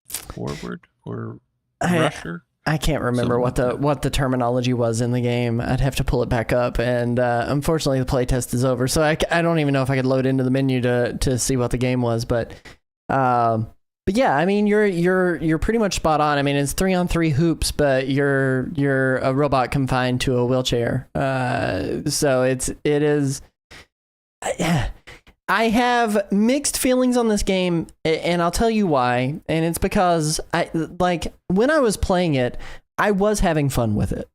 forward or rusher.
I can't remember what the terminology was in the game. I'd have to pull it back up, and unfortunately the playtest is over, so I don't even know if I could load into the menu to see what the game was. But yeah, I mean you're pretty much spot on. I mean it's 3-on-3 hoops, but you're a robot confined to a wheelchair. So it is. I have mixed feelings on this game, and I'll tell you why. And it's because when I was playing it, I was having fun with it.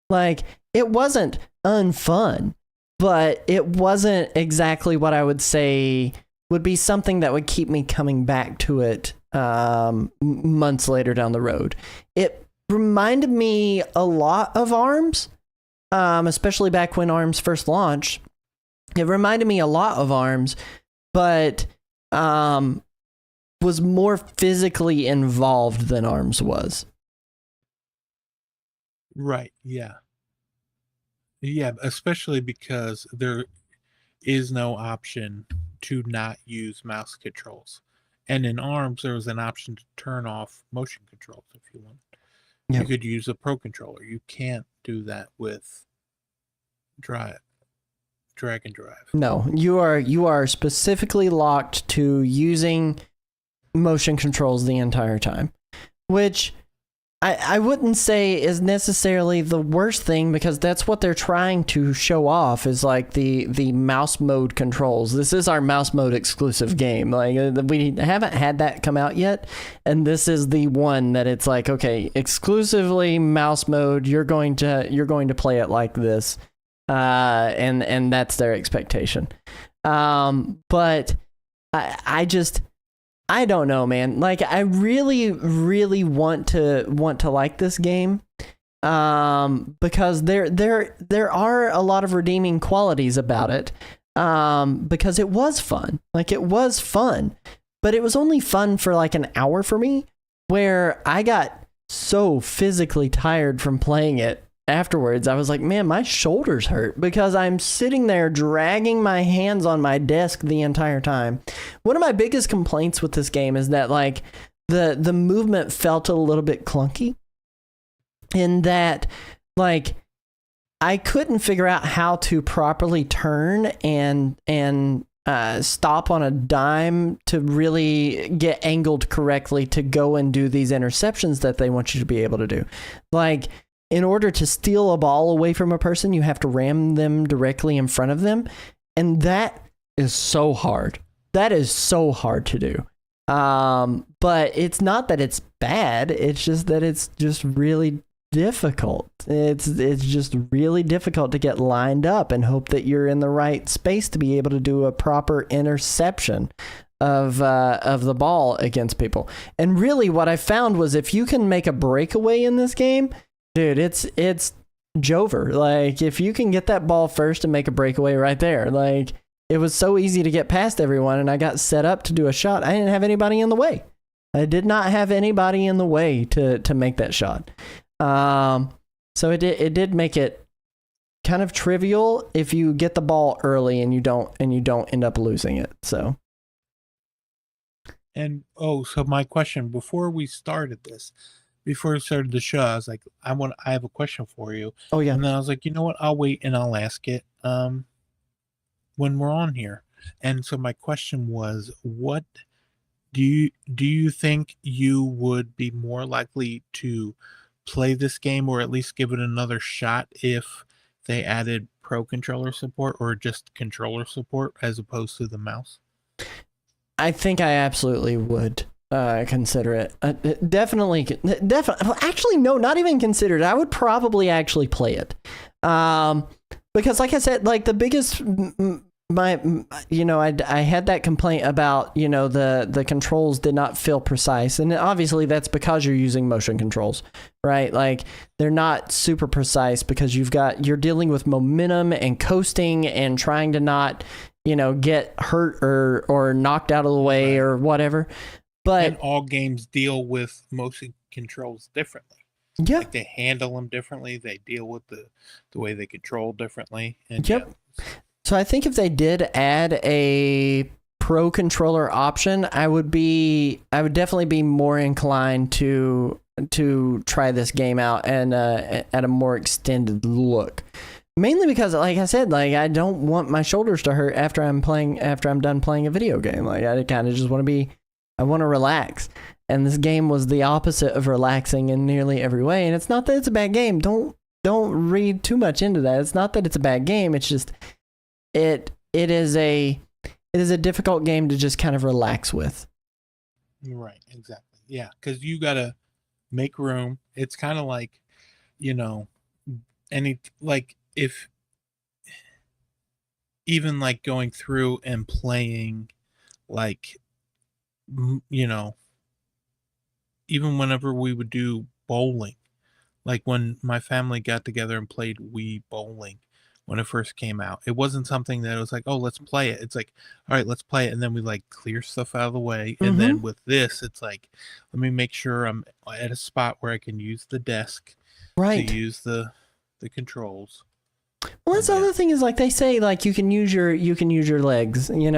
Like, it wasn't unfun, but it wasn't exactly what I would say would be something that would keep me coming back to it months later down the road. It reminded me a lot of ARMS, especially back when ARMS first launched. It reminded me a lot of ARMS, but was more physically involved than ARMS was.
Right, yeah. Yeah, especially because there is no option to not use mouse controls. And in ARMS, there was an option to turn off motion controls if you want. Yep. You could use a Pro Controller. You can't do that with Dragon Drive.
No, you are specifically locked to using motion controls the entire time, which I wouldn't say is necessarily the worst thing, because that's what they're trying to show off, is like the mouse mode controls. This is our mouse mode exclusive game. Like, we haven't had that come out yet, and this is the one that it's like, okay, exclusively mouse mode. You're going to play it like this. and that's their expectation. But I just, I don't know, man. Like, I really, really want to like this game, because there are a lot of redeeming qualities about it, because it was fun. Like, it was fun, but it was only fun for like an hour for me, where I got so physically tired from playing it. Afterwards, I was like, man, my shoulders hurt because I'm sitting there dragging my hands on my desk the entire time. One of my biggest complaints with this game is that, like, the movement felt a little bit clunky, in that, like, I couldn't figure out how to properly turn and stop on a dime to really get angled correctly to go and do these interceptions that they want you to be able to do. Like, in order to steal a ball away from a person, you have to ram them directly in front of them. And that is so hard. That is so hard to do. But it's not that it's bad. It's just that it's just really difficult. It's just really difficult to get lined up and hope that you're in the right space to be able to do a proper interception of the ball against people. And really what I found was, if you can make a breakaway in this game, dude, it's Jover. Like, if you can get that ball first and make a breakaway right there, like, it was so easy to get past everyone, and I got set up to do a shot. I didn't have anybody in the way. I did not have anybody in the way to make that shot. So it did make it kind of trivial if you get the ball early and you don't end up losing it. So.
And so my question before we started the show, I was like, I have a question for you.
Oh yeah.
And then I was like, you know what? I'll wait and I'll ask it when we're on here. And so my question was, what do you think you would be more likely to play this game, or at least give it another shot, if they added pro controller support or just controller support as opposed to the mouse?
I think I absolutely would consider it. Definitely. Actually, no, not even consider it. I would probably actually play it. Because like I said, like, the biggest, I had that complaint about, the controls did not feel precise. And obviously that's because you're using motion controls, right? Like, they're not super precise because you're dealing with momentum and coasting and trying to not, get hurt or knocked out of the way, right, or whatever. But
and all games deal with motion controls differently.
Yeah.
Like, they handle them differently. They deal with the way they control differently. And
yep. Yeah. So I think if they did add a pro controller option, I would definitely be more inclined to try this game out and at a more extended look. Mainly because, like I said, like, I don't want my shoulders to hurt after I'm done playing a video game. Like, I kind of just want to relax. And this game was the opposite of relaxing in nearly every way. And it's not that it's a bad game. Don't read too much into that. It's not that it's a bad game. It's just it is a difficult game to just kind of relax with.
Right, exactly. Yeah, because you gotta make room. It's kind of like, if even like going through and playing, like, even whenever we would do bowling, like when my family got together and played Wii bowling when it first came out, it wasn't something that was like, oh, let's play it. It's like, all right, let's play it. And then we like clear stuff out of the way. And then with this, it's like, let me make sure I'm at a spot where I can use the desk,
right,
to use the controls.
Well, that's the other thing is, like, they say, like, you can use your legs. You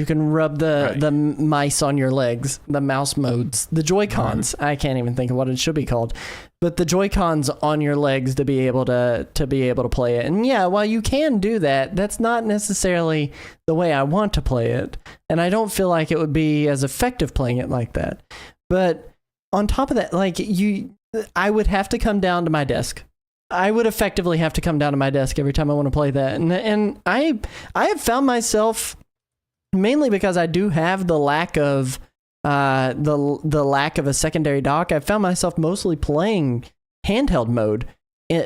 can rub the mice on your legs, the mouse modes, the Joy-Cons. I can't even think of what it should be called, but the Joy-Cons on your legs to be able to play it. And yeah, while you can do that, that's not necessarily the way I want to play it, and I don't feel like it would be as effective playing it like that. But on top of that, like, I would have to come down to my desk. I would effectively have to come down to my desk every time I want to play that. And I have found myself, mainly because I do have the lack of the lack of a secondary dock, I've found myself mostly playing handheld mode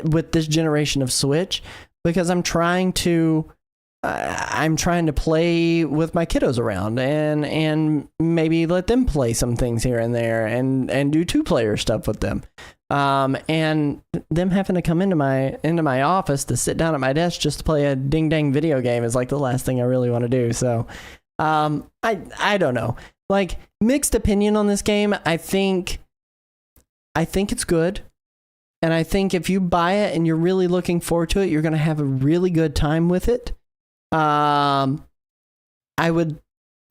with this generation of Switch. because I'm trying to play with my kiddos around and maybe let them play some things here and there and do 2-player stuff with them. And them having to come into my office to sit down at my desk just to play a ding dang video game is like the last thing I really want to do. So, I don't know. Like, mixed opinion on this game. I think it's good. And I think if you buy it and you're really looking forward to it, you're going to have a really good time with it. I would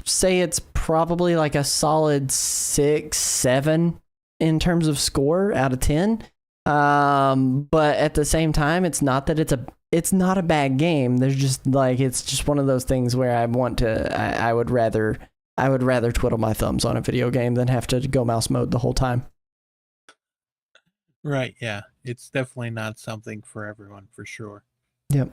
say it's probably like a solid 6, 7 in terms of score out of 10. But at the same time, it's not that it's not a bad game. There's just like, it's just one of those things where I would rather twiddle my thumbs on a video game than have to go mouse mode the whole time.
Right, yeah. It's definitely not something for everyone, for sure.
Yep.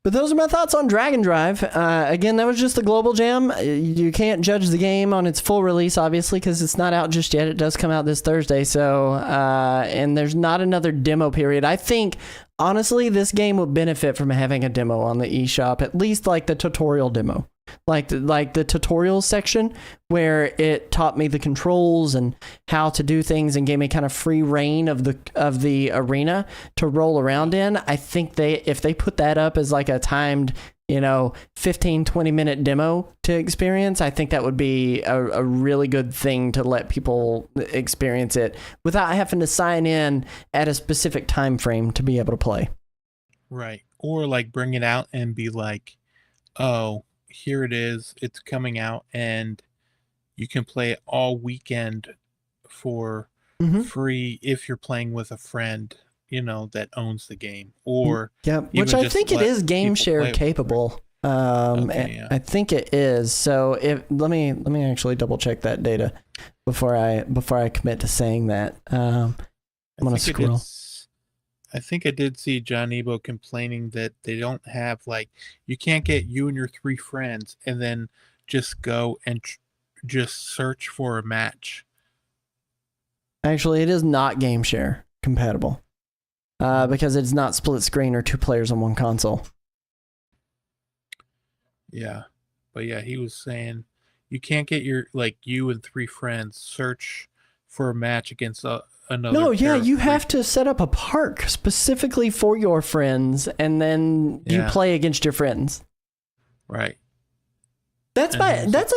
But those are my thoughts on Dragon Drive. Again, that was just the global jam. You can't judge the game on its full release, obviously, because it's not out just yet. It does come out this Thursday, so and there's not another demo period. I think, honestly, this game would benefit from having a demo on the eShop, at least like the tutorial demo. Like the tutorial section where it taught me the controls and how to do things and gave me kind of free reign of the arena to roll around in. I think if they put that up as like a timed, 15-20 minute demo to experience, I think that would be a really good thing to let people experience it without having to sign in at a specific time frame to be able to play.
Right. Or like bring it out and be like, oh, here it is, it's coming out, and you can play it all weekend for free if you're playing with a friend, that owns the game. Or
which I think it is game share capable. I think it is. So let me actually double check that data before I commit to saying that. I'm gonna scroll.
I think I did see John Ebo complaining that they don't have, like, you can't get you and your 3 friends and then just go and just search for a match.
Actually, it is not game share compatible because it's not split screen or 2 players on one console.
Yeah. But yeah, he was saying you can't get you and 3 friends search for a match against another.
No, yeah, you have to set up a park specifically for your friends, and then you play against your friends.
Right.
That's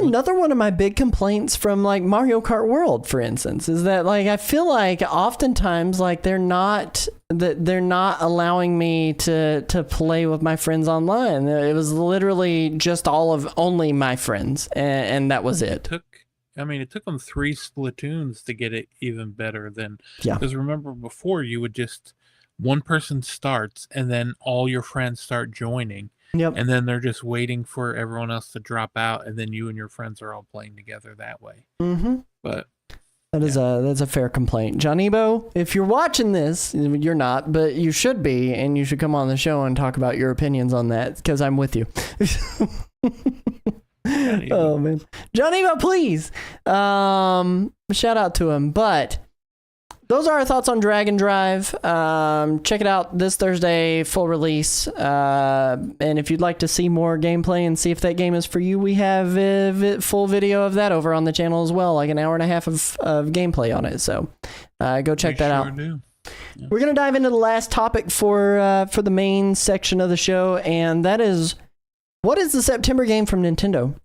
another one of my big complaints from like Mario Kart World, for instance, is that like I feel like oftentimes like they're not allowing me to play with my friends online. It was literally just only my friends, and that was it.
It took them 3 Splatoons to get it even better than.
Yeah.
Because remember before, you would just, one person starts and then all your friends start joining.
Yep.
And then they're just waiting for everyone else to drop out, and then you and your friends are all playing together that way.
Mm-hmm.
But
that's a fair complaint. John Ebo, if you're watching this, you're not, but you should be, and you should come on the show and talk about your opinions on that, because I'm with you. Oh man, John Ebo, please. Shout out to him. But those are our thoughts on Dragon Drive. Check it out this Thursday, full release. And if you'd like to see more gameplay and see if that game is for you, we have full video of that over on the channel as well, like an hour and a half of gameplay on it. So go check that out.
Yeah.
We're gonna dive into the last topic for the main section of the show, and that is, what is the September game from Nintendo?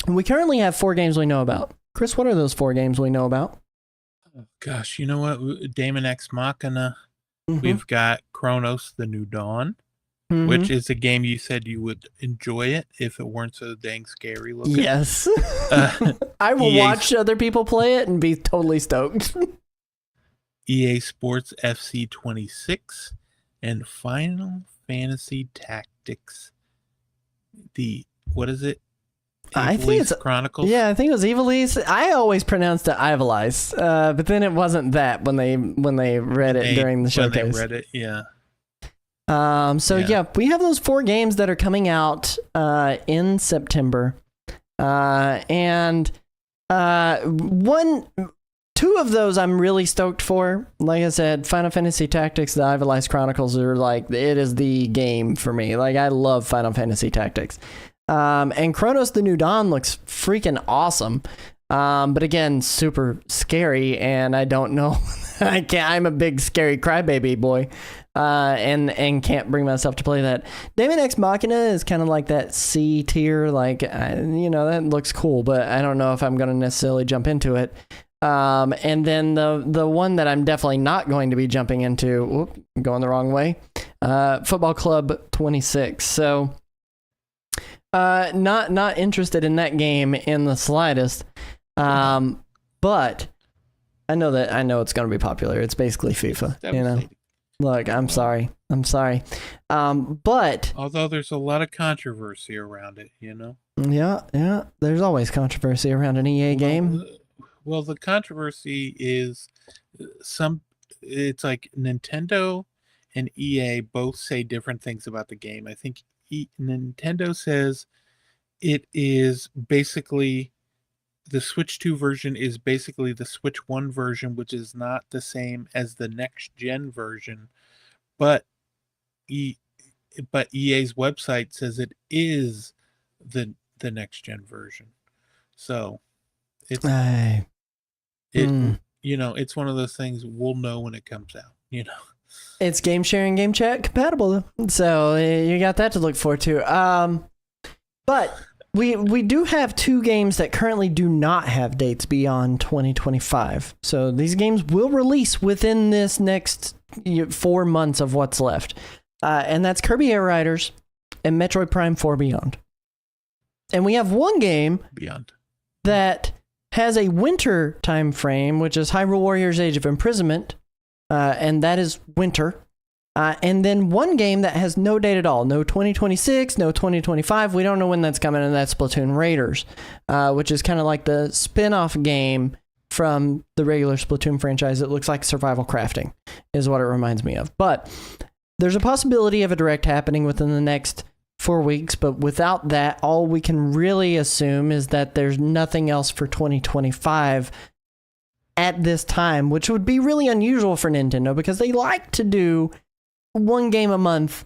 We currently have 4 games we know about. Chris, what are those 4 games we know about?
Oh, gosh, you know what? Daemon X Machina.
Mm-hmm.
We've got Chronos: The New Dawn, which is a game you said you would enjoy it if it weren't so dang scary looking.
Yes. I will watch other people play it and be totally stoked.
EA Sports FC 26 and Final Fantasy Tactics. What is it?
I think it's
Chronicles.
Yeah, I think it was Ivalice. I always pronounced it Ivalice, but then it wasn't that when they read it during the showcase.
When they read it, yeah.
Yeah, we have those 4 games that are coming out in September, and to two of those I'm really stoked for. Like I said, Final Fantasy Tactics, the Ivalice Chronicles are like, it is the game for me. Like, I love Final Fantasy Tactics. And Chronos the New Dawn looks freaking awesome. But again, super scary, and I don't know. I'm a big scary crybaby boy. And can't bring myself to play that. Daemon X Machina is kind of like that C tier, like, that looks cool, but I don't know if I'm going to necessarily jump into it. And then the one that I'm definitely not going to be jumping into, going the wrong way, Football Club 26. So, not interested in that game in the slightest. But I know it's going to be popular. It's basically FIFA, Look, I'm sorry. But
although there's a lot of controversy around it,
Yeah, there's always controversy around an EA game.
Well, the controversy is it's like Nintendo and EA both say different things about the game. I think Nintendo says it is basically the Switch 2 version is basically the Switch 1 version, which is not the same as the next gen version, but EA's website says it is the next gen version. So it's it's one of those things we'll know when it comes out,
It's game sharing, game chat compatible, so you got that to look forward to. But we do have two games that currently do not have dates beyond 2025. So these games will release within this next 4 months of what's left. And that's Kirby Air Riders and Metroid Prime 4 Beyond. And we have one game
Beyond
that has a winter time frame, which is Hyrule Warriors Age of Imprisonment, and that is winter. And then one game that has no date at all, no 2026, no 2025. We don't know when that's coming, and that's Splatoon Raiders, which is kind of like the spin-off game from the regular Splatoon franchise. It looks like survival crafting is what it reminds me of. But there's a possibility of a direct happening within the next 4 weeks, but without that, all we can really assume is that there's nothing else for 2025 at this time, which would be really unusual for Nintendo because they like to do one game a month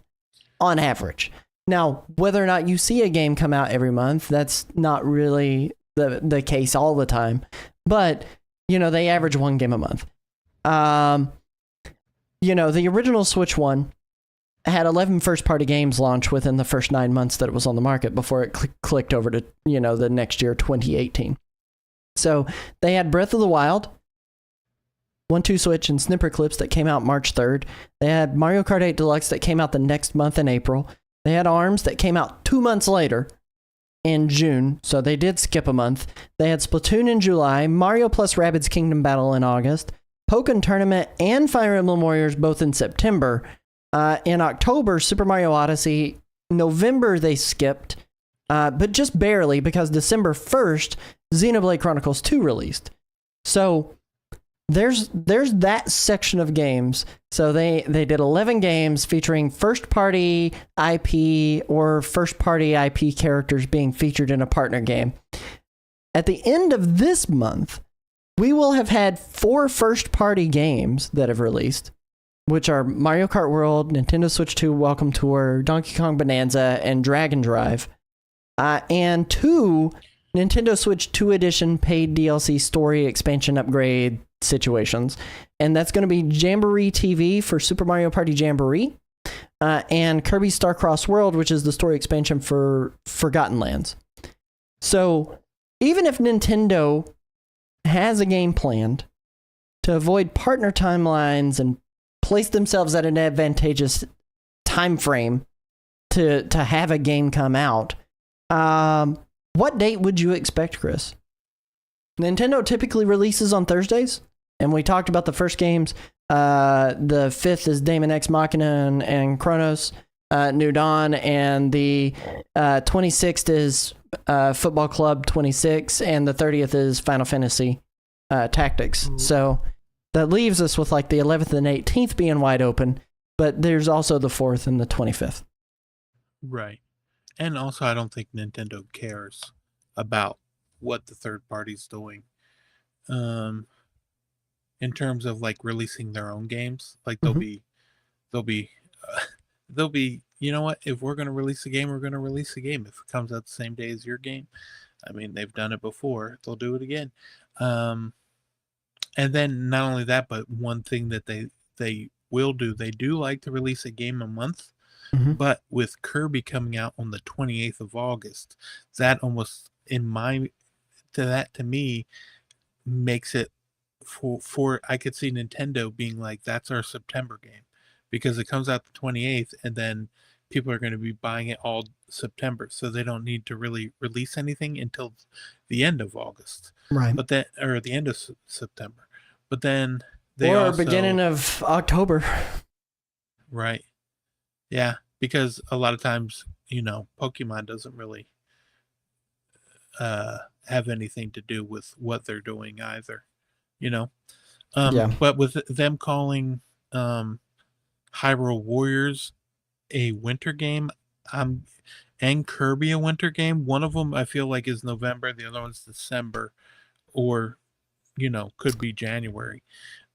on average. Now, whether or not you see a game come out every month, that's not really the case all the time. But, they average one game a month. The original Switch 1 had 11 first-party games launch within the first 9 months that it was on the market before it clicked over to, the next year, 2018. So they had Breath of the Wild, 1-2 Switch, and Snipperclips that came out March 3rd. They had Mario Kart 8 Deluxe that came out the next month in April. They had ARMS that came out 2 months later in June, so they did skip a month. They had Splatoon in July, Mario plus Rabbids Kingdom Battle in August, Pokken Tournament and Fire Emblem Warriors both in September. In October, Super Mario Odyssey. November, they skipped, but just barely because December 1st, Xenoblade Chronicles 2 released. So there's that section of games. So they did 11 games featuring first-party IP or first-party IP characters being featured in a partner game. At the end of this month, we will have had 4 first-party games that have released, which are Mario Kart World, Nintendo Switch 2 Welcome Tour, Donkey Kong Bonanza, and Dragon Drive, and 2 Nintendo Switch 2 Edition paid DLC story expansion upgrade situations. And that's going to be Jamboree TV for Super Mario Party Jamboree, and Kirby Starcross World, which is the story expansion for Forgotten Lands. So even if Nintendo has a game planned to avoid partner timelines and place themselves at an advantageous time frame to have a game come out, what date would you expect, Chris? Nintendo typically releases on Thursdays, and we talked about the first games. The 5th is Daemon X Machina and Chronos New Dawn, and the 26th is Football Club 26, and the 30th is Final Fantasy Tactics. So that leaves us with like the 11th and 18th being wide open, but there's also the 4th and the 25th.
Right. And also, I don't think Nintendo cares about what the third party's doing. in terms of like releasing their own games. Like
Mhm.
they'll be, they'll be. You know what? If we're gonna release a game, we're gonna release a game. If it comes out the same day as your game, I mean, they've done it before. They'll do it again. Um, and then not only that, but one thing that they will do, they do like to release a game a month.
Mhm.
But with Kirby coming out on the 28th of August, that almost to me makes it for I could see Nintendo being like, that's our September game, because it comes out the 28th and then people are going to be buying it all September, so they don't need to really release anything until the end of August.
Right.
But then, or the end of September. But then they
Or
also,
beginning of October.
right. Yeah, because a lot of times, Pokemon doesn't really have anything to do with what they're doing either, you know.
Yeah.
But with them calling Hyrule Warriors a winter game, and Kirby a winter game, one of them I feel like is November, the other one's December, or could be January.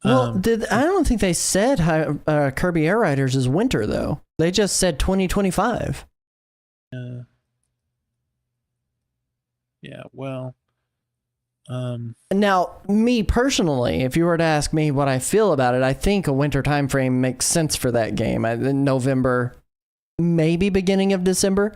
Well, I don't think they said Kirby Air Riders is winter though. They just said 2025.
Yeah, well,
Now, me personally, if you were to ask me what I feel about it, I think a winter time frame makes sense for that game. November, maybe beginning of December,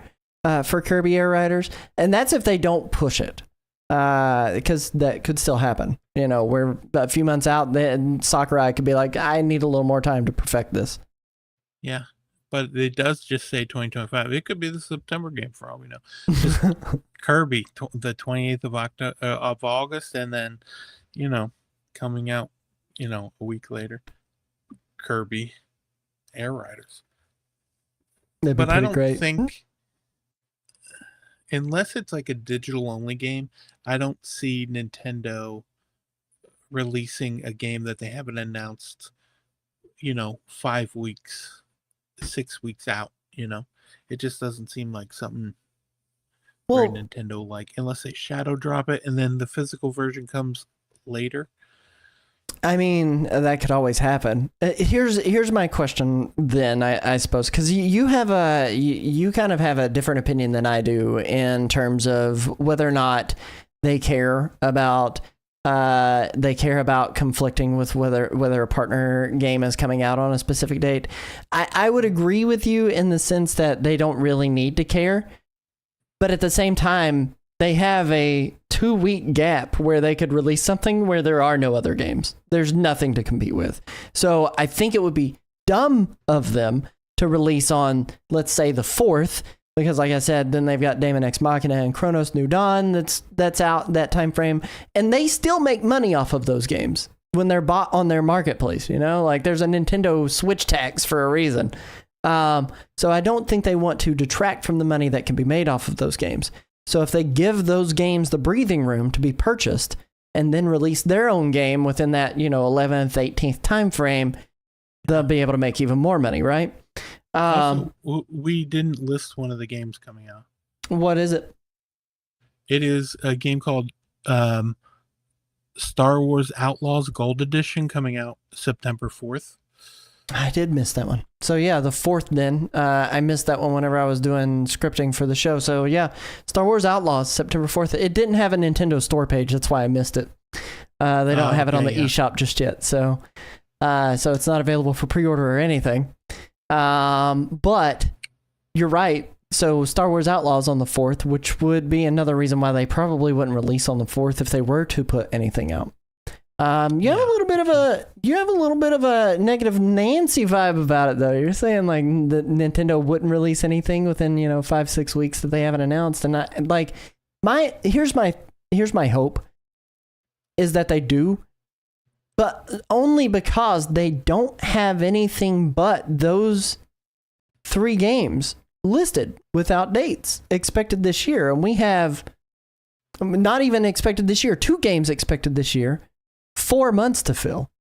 for Kirby Air Riders, and that's if they don't push it, because that could still happen. We're a few months out, then Sakurai could be like, I need a little more time to perfect this.
yeah, but it does just say 2025. It could be the September game for all we know. Just Kirby, the 28th of August, and then, coming out, a week later, Kirby Air Riders.
That'd be
But I don't
great.
think, unless it's like a digital only game, I don't see Nintendo releasing a game that they haven't announced, 5 weeks, 6 weeks out. It just doesn't seem like something very Nintendo like, unless they shadow drop it and then the physical version comes later.
I mean, that could always happen. Here's my question then, I suppose, because you kind of have a different opinion than I do in terms of whether or not they care about conflicting with whether a partner game is coming out on a specific date. I would agree with you in the sense that they don't really need to care, but at the same time, they have a 2-week gap where they could release something where there are no other games. There's nothing to compete with. So I think it would be dumb of them to release on, let's say, the 4th, because like I said, then they've got Daemon X Machina and Chronos New Dawn that's out that time frame, and they still make money off of those games when they're bought on their marketplace. Like there's a Nintendo Switch tax for a reason. So I don't think they want to detract from the money that can be made off of those games. So if they give those games the breathing room to be purchased and then release their own game within that, 11th, 18th time frame, they'll be able to make even more money, right?
Also, we didn't list one of the games coming out.
What is it?
It is a game called Star Wars Outlaws Gold Edition, coming out September 4th.
I did miss that one. So yeah, the 4th then. I missed that one whenever I was doing scripting for the show. So yeah, Star Wars Outlaws, September 4th. It didn't have a Nintendo store page. That's why I missed it. They don't have it on the eShop just yet. So it's not available for pre-order or anything. But you're right. So Star Wars Outlaws on the 4th, which would be another reason why they probably wouldn't release on the 4th if they were to put anything out. You have a little bit of a negative Nancy vibe about it, though. You're saying like that Nintendo wouldn't release anything within 5-6 weeks that they haven't announced, and here's my hope is that they do, but only because they don't have anything but those 3 games listed without dates expected this year, and we have not even expected this year, 2 games expected this year. 4 months to fill.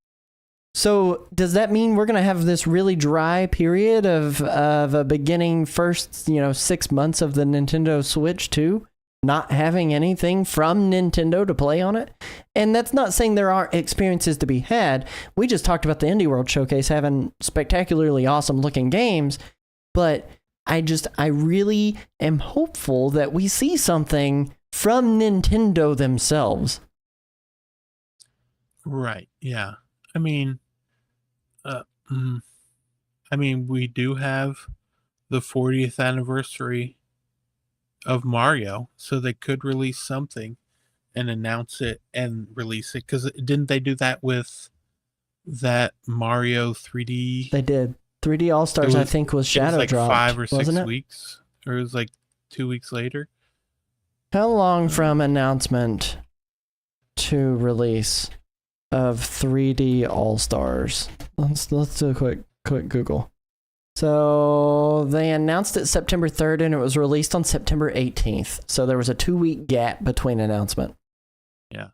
So does that mean we're going to have this really dry period of a beginning first, 6 months of the Nintendo Switch too? not having anything from Nintendo to play on it. And that's not saying there aren't experiences to be had. We just talked about the Indie World Showcase having spectacularly awesome looking games, but I really am hopeful that we see something from Nintendo themselves.
Right. Yeah. I mean, we do have the 40th anniversary of Mario, so they could release something and announce it and release it. Because didn't they do that with that Mario 3D?
They did. 3D All Stars, I think, was shadow
like
dropped.
5 or 6
wasn't it?
weeks, or it was like 2 weeks later.
How long from announcement to release of 3D All Stars? Let's do a quick Google. So they announced it September 3rd and it was released on September 18th. So there was a 2-week gap between announcement.
Yeah.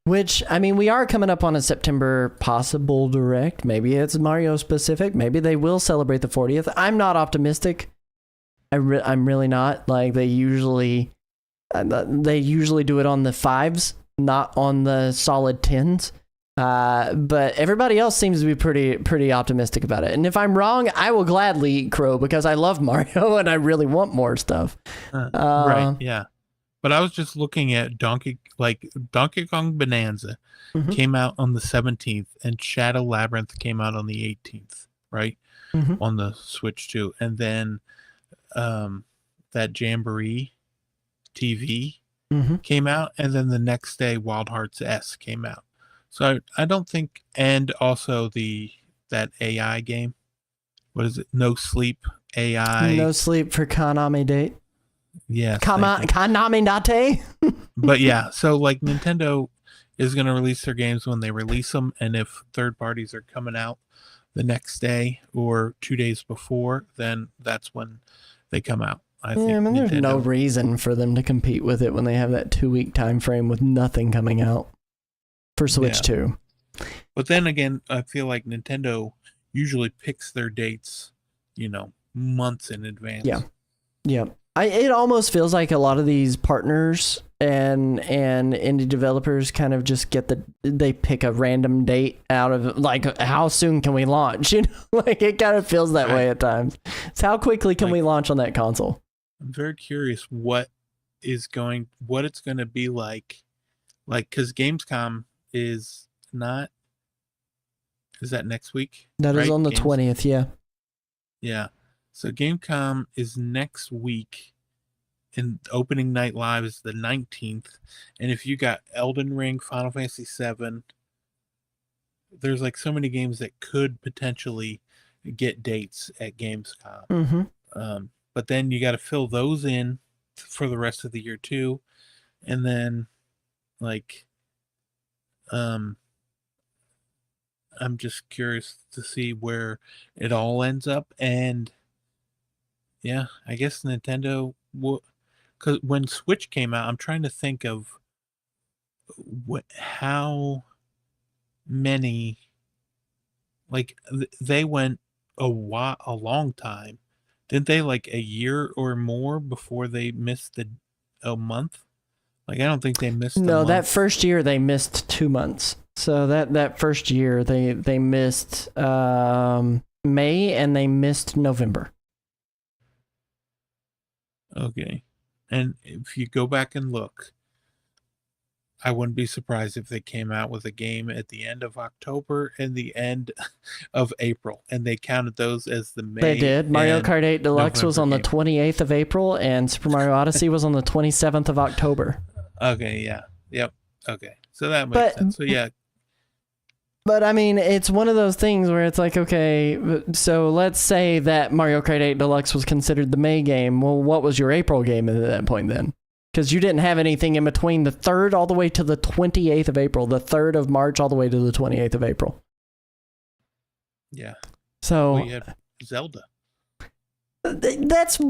Which, I mean, we are coming up on a September possible direct. Maybe it's Mario specific. Maybe they will celebrate the 40th. I'm not optimistic. I'm really not. Like they usually do it on the 5s, not on the solid 10s. But everybody else seems to be pretty optimistic about it. And if I'm wrong, I will gladly eat crow because I love Mario and I really want more stuff.
Right, yeah. But I was just looking at Donkey Kong Bonanza came out on the 17th and Shadow Labyrinth came out on the 18th, right? On the Switch too. And then that Jamboree TV came out, and then the next day Wild Hearts S came out. So I don't think, and also that AI game, what is it? No Sleep AI.
No Sleep for Konami date.
Yes.
Konami Date.
But yeah, so like Nintendo is going to release their games when they release them, and if third parties are coming out the next day or 2 days before, then that's when they come out. I think
there's no reason for them to compete with it when they have that 2-week time frame with nothing coming out for Switch 2.
But then again, I feel like Nintendo usually picks their dates, months in advance.
Yeah. It almost feels like a lot of these partners and indie developers kind of just they pick a random date out of like, how soon can we launch? Like it kind of feels that way at times. It's how quickly can we launch on that console?
I'm very curious what it's going to be like, because Gamescom is that next week?
That is on the 20th, yeah.
Yeah. So Gamescom is next week, and opening night live is the 19th. And if you got Elden Ring, Final Fantasy VII, there's like so many games that could potentially get dates at Gamescom. But then you got to fill those in for the rest of the year too. And then I'm just curious to see where it all ends up. And yeah, I guess Nintendo will, because when Switch came out, I'm trying to think of how many, they went a long time. Didn't they like a year or more before they missed a month? Like I don't think they missed.
No, that first year they missed 2 months. So that first year they missed May and they missed November.
Okay. And if you go back and look, I wouldn't be surprised if they came out with a game at the end of October and the end of April, and they counted those as the May.
They did. Mario Kart 8 Deluxe
November
was on the
game.
28th of April, and Super Mario Odyssey was on the 27th of October.
Okay, yeah. Yep. Okay. So that makes sense. So yeah.
But I mean, it's one of those things where it's like, okay, so let's say that Mario Kart 8 Deluxe was considered the May game. Well, what was your April game at that point then? Because you didn't have anything in between the 3rd all the way to the 28th of April, the 3rd of March all the way to the 28th of April.
Yeah.
So
Well, you had Zelda.
That's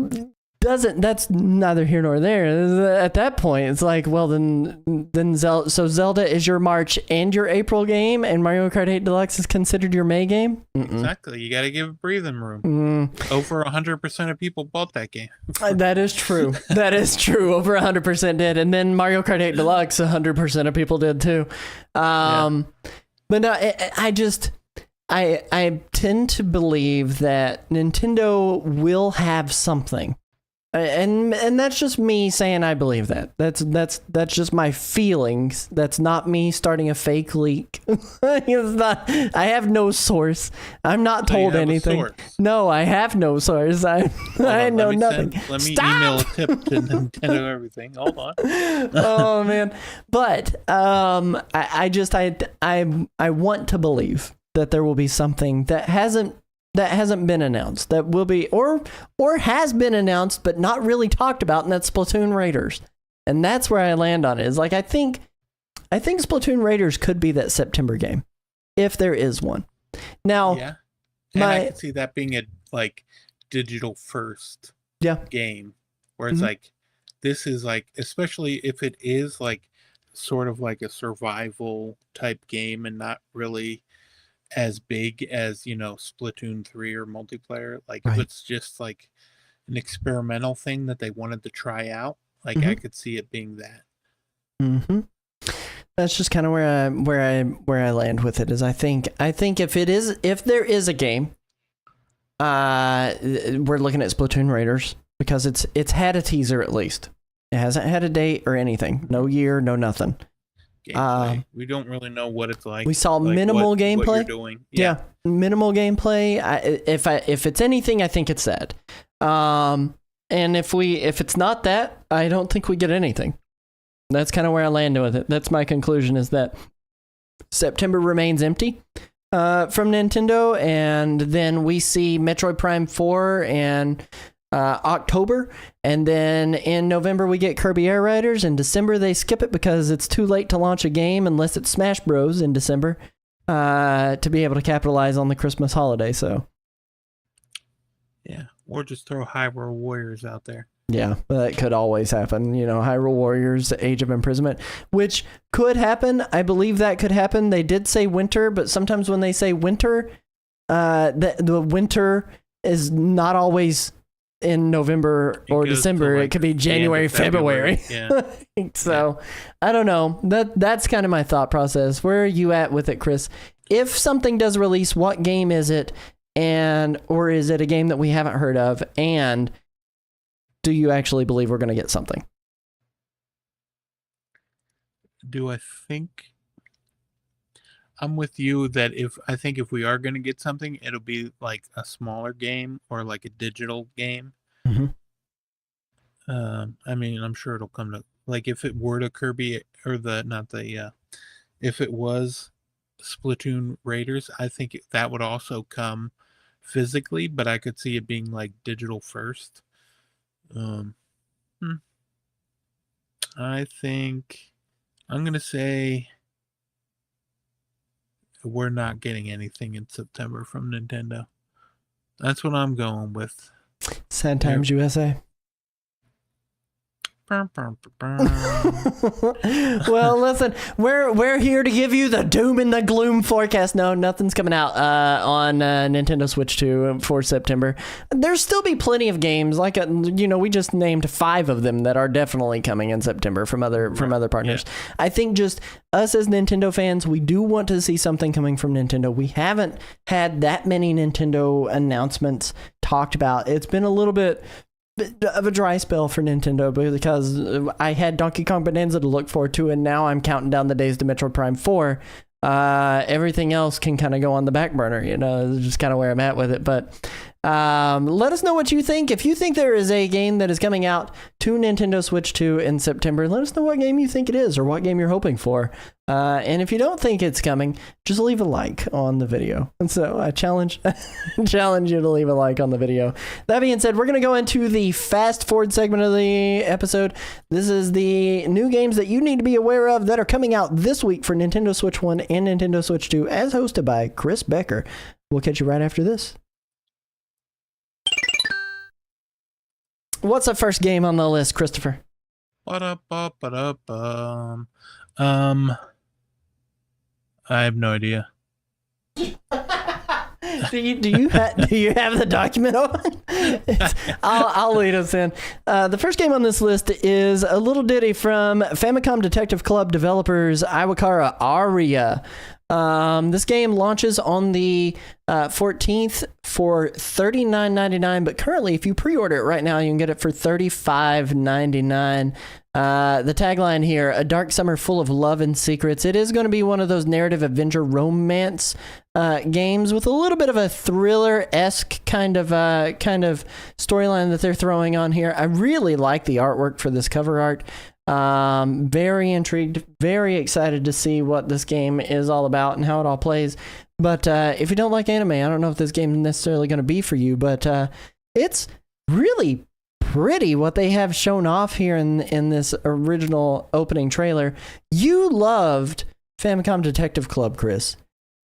that's neither here nor there. At that point, it's like, well, then Zelda is your March and your April game, and Mario Kart 8 Deluxe is considered your May game?
Exactly. You got to give it breathing room. Over 100% of people bought that game.
That is true. That is true. Over 100% did. And then Mario Kart 8 Deluxe, 100% of people did too. But no, I tend to believe that Nintendo will have something. And that's just me saying I believe that. That's just my feelings. That's not me starting a fake leak. It's not. I have no source. I'm not told anything. No, I have no source. I know nothing.
Let me email a tip to Nintendo everything. Hold on.
Oh man, but I want to believe that there will be something that hasn't been announced, that will be or has been announced but not really talked about, and that's Splatoon Raiders. And that's where I land on it. Is like I think Splatoon Raiders could be that September game, if there is one. Now,
and I can see that being a like digital first game, where it's like this is like, especially if it is like sort of like a survival type game and not really as big as, you know, Splatoon 3 or multiplayer. Like if it's just like an experimental thing that they wanted to try out, like I could see it being that.
That's just kind of where I land with it. Is I think if there is a game, we're looking at Splatoon Raiders, because it's had a teaser at least. It hasn't had a date or anything. No year, no nothing.
We don't really know what it's like.
We saw like minimal gameplay.
What you're doing.
Yeah, minimal gameplay. If it's anything, I think it's that. And if it's not that, I don't think we get anything. That's kind of where I land with it. That's my conclusion, is that September remains empty from Nintendo, and then we see Metroid Prime 4 and October, and then in November we get Kirby Air Riders. In December they skip it because it's too late to launch a game unless it's Smash Bros in December to be able to capitalize on the Christmas holiday. So
or just throw Hyrule Warriors out there.
That could always happen. You know, Hyrule Warriors Age of Imprisonment, which could happen. I believe that could happen. They did say winter, but sometimes when they say winter, the winter is not always in November or December. Like, it could be January, February. So I don't know. That's kind of my thought process. Where are you at with it, Chris? If something does release, what game is it? Or is it a game that we haven't heard of? And do you actually believe we're going to get something?
Do I think I'm with you that if we are going to get something, it'll be like a smaller game or like a digital game. I mean, I'm sure it'll come to, like, if it were to Kirby or if it was Splatoon Raiders, I think that would also come physically, but I could see it being like digital first. I think I'm going to say we're not getting anything in September from Nintendo. That's what I'm going with.
Sad times, USA. Well, listen, we're here to give you the doom and the gloom forecast. No, nothing's coming out on Nintendo Switch 2 for September. There'll still be plenty of games, like we just named 5 of them that are definitely coming in September from other partners. Yeah. I think just us as Nintendo fans, we do want to see something coming from Nintendo. We haven't had that many Nintendo announcements talked about. It's been a little bit of a dry spell for Nintendo because I had Donkey Kong Bonanza to look forward to, and now I'm counting down the days to Metroid Prime 4. Everything else can kind of go on the back burner, it's just kind of where I'm at with it. But let us know what you think. If you think there is a game that is coming out to Nintendo Switch 2 in September, let us know what game you think it is or what game you're hoping for. And if you don't think it's coming, just leave a like on the video. And so I challenge you to leave a like on the video. That being said, we're going to go into the fast forward segment of the episode. This is the new games that you need to be aware of that are coming out this week for Nintendo Switch 1 and Nintendo Switch 2, as hosted by Chris Becker. We'll catch you right after this. What's the first game on the list, Christopher?
Ba-da-ba-ba-da-bum. I have no idea.
Do you have the document open? I'll lead us in. The first game on this list is a little ditty from Famicom Detective Club developers Iwakara Aria. This game launches on the 14th for $39.99, but currently, if you pre-order it right now, you can get it for $35.99. The tagline here: a dark summer full of love and secrets. It is going to be one of those narrative adventure romance games with a little bit of a thriller-esque kind of storyline that they're throwing on here. I really like the artwork for this cover art. Very intrigued, very excited to see what this game is all about and how it all plays. But if you don't like anime, I don't know if this game is necessarily going to be for you, but it's really pretty what they have shown off here in this original opening trailer. You loved Famicom Detective Club, Chris.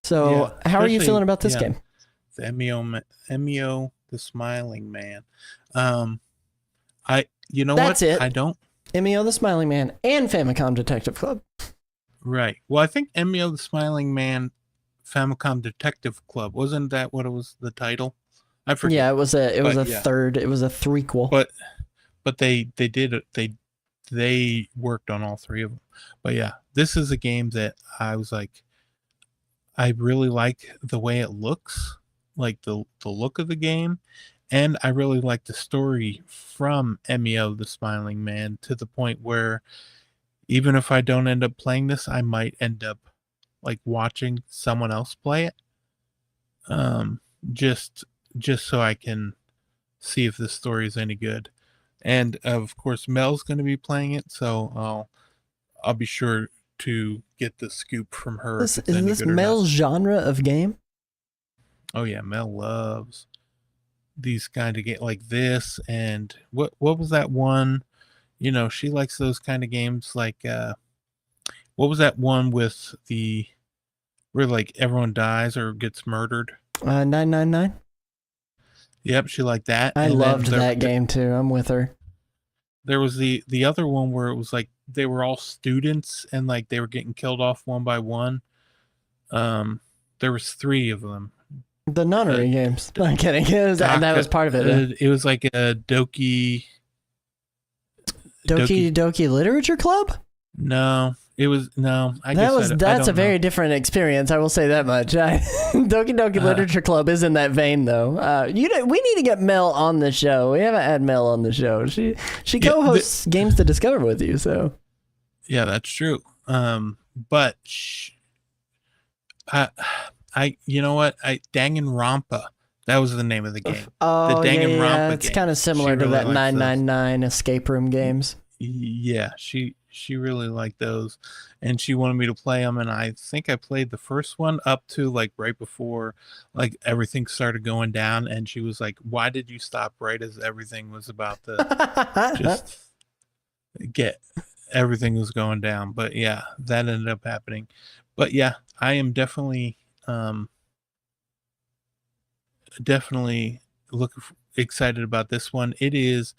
So how are you feeling about this game?
The Emio, the Smiling Man.
That's
what?
It.
I don't.
Emio the Smiling Man and Famicom Detective Club.
Right. Well, I think Emio the Smiling Man, Famicom Detective Club, wasn't that what it was, the title? I forget.
Yeah, it was a threequel.
But they worked on all three of them. But yeah, this is a game that I was like, I really like the way it looks, like the look of the game. And I really like the story from Emio the Smiling Man, to the point where even if I don't end up playing this, I might end up like watching someone else play it. Just so I can see if the story is any good. And of course, Mel's going to be playing it, so I'll be sure to get the scoop from her.
Is this Mel's genre of game?
Oh yeah, Mel loves these kind of games like this. And what was that one? You know, she likes those kind of games. Like what was that one with where like everyone dies or gets murdered?
999.
Yep, she liked that.
I loved that game too. I'm with her.
There was the other one where it was like they were all students and like they were getting killed off one by one. There was 3 of them.
The nunnery games. No, I'm kidding. That was part of it.
It was like a Doki
Literature Club?
No, it was no.
That's a very different experience. I will say that much. Doki Literature Club is in that vein, though. We need to get Mel on the show. We haven't had Mel on the show. She co-hosts Games to Discover with you. So
yeah, that's true. But you know what? Danganronpa. That was the name of the game.
Oh,
the Danganronpa
It's kind of similar to that 999 escape room games.
Yeah, she really liked those, and she wanted me to play them. And I think I played the first one up to like right before like everything started going down. And she was like, "Why did you stop right as everything was about to just get everything was going down?" But yeah, that ended up happening. But yeah, I am definitely excited about this one. It is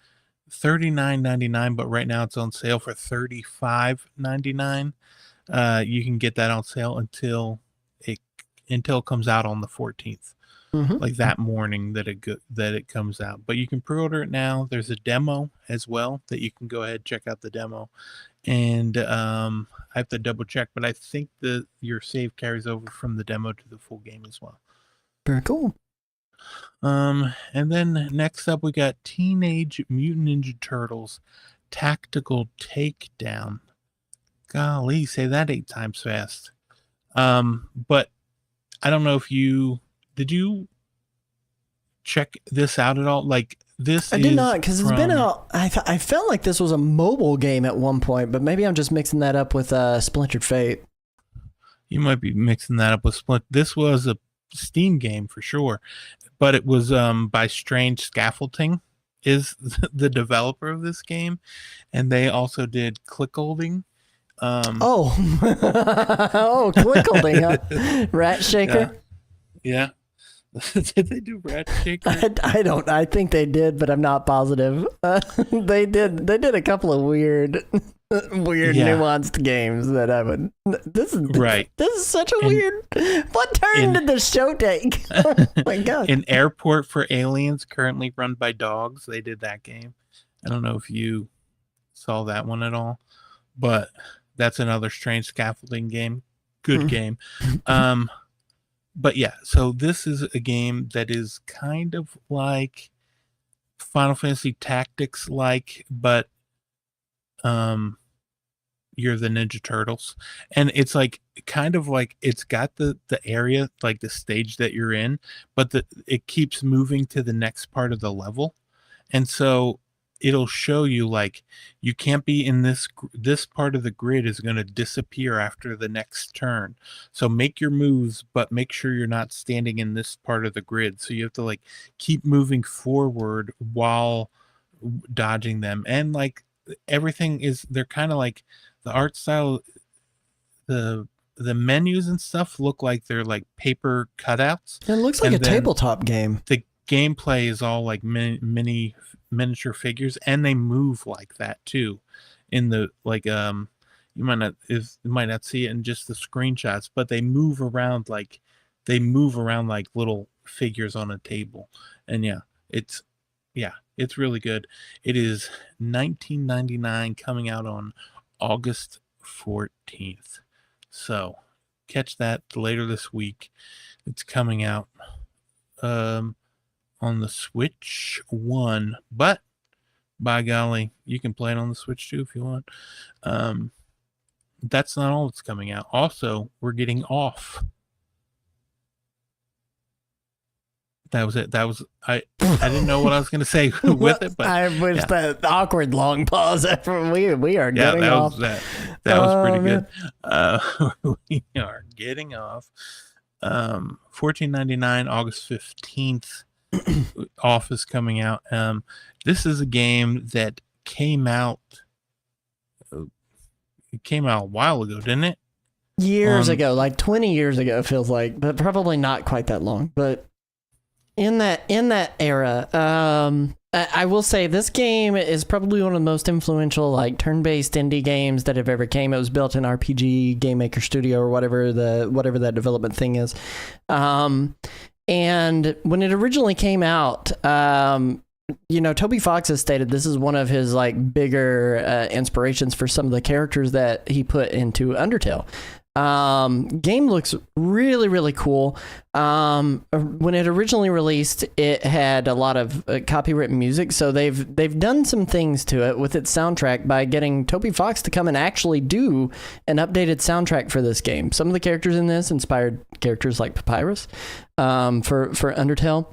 $39.99, but right now it's on sale for $35.99. You can get that on sale until it comes out on the 14th, like that morning that it comes out. But you can pre-order it now. There's a demo as well that you can go ahead and check out the demo. And I have to double check, but I think your save carries over from the demo to the full game as well.
Very cool.
And then next up we got Teenage Mutant Ninja Turtles Tactical Takedown. Golly, say that 8 times fast. But I don't know if did you check this out at all? Like this
I did not, because it's been out. I felt like this was a mobile game at one point, but maybe I'm just mixing that up with Splintered Fate.
You might be mixing that up with This was a Steam game for sure, but it was by Strange Scaffolding is the developer of this game, and they also did Clickholding. Clickholding,
huh? Rat Shaker.
Yeah. Did they do Ratchet?
I don't. I think they did, but I'm not positive. They did. They did a couple of weird, nuanced games that I would. This is
Right.
This is such a weird. What turn did the show take? Oh my god!
An Airport for Aliens, currently run by dogs. They did that game. I don't know if you saw that one at all, but that's another strange scaffolding game. Good game. But yeah, so this is a game that is kind of like Final Fantasy Tactics like, but you're the Ninja Turtles. And it's like kind of like it's got the area, like the stage that you're in, but it keeps moving to the next part of the level. And so it'll show you like you can't be in this part of the grid is going to disappear after the next turn, so make your moves but make sure you're not standing in this part of the grid, so you have to like keep moving forward while dodging them. And like everything is, they're kind of like the art style, the menus and stuff look like they're like paper cutouts.
It looks like
And
a
then
tabletop game.
the gameplay is all like miniature figures, and they move like that too in the like you might not see it in just the screenshots, but they move around like little figures on a table. And it's really good. It is $19.99, coming out on August 14th, so catch that later this week. It's coming out on the Switch 1, but by golly, you can play it on the Switch 2 if you want. That's not all that's coming out. Also, we're getting Off. That was it. I didn't know what I was going to say with it, but
I wish that awkward long pause after we are getting off.
That was pretty good. We are getting off. $14.99, August 15th. Off is coming out. This is a game that came out a while ago, didn't it?
Years ago, like 20 years ago, it feels like, but probably not quite that long. But in that era, I will say this game is probably one of the most influential like turn-based indie games that have ever came. It was built in RPG Game Maker Studio or whatever that development thing is. And when it originally came out, Toby Fox has stated this is one of his like bigger inspirations for some of the characters that he put into Undertale. Game looks really, really cool. When it originally released, it had a lot of copywritten music, so they've done some things to it with its soundtrack by getting Toby Fox to come and actually do an updated soundtrack for this game. Some of the characters in this inspired characters like Papyrus for Undertale.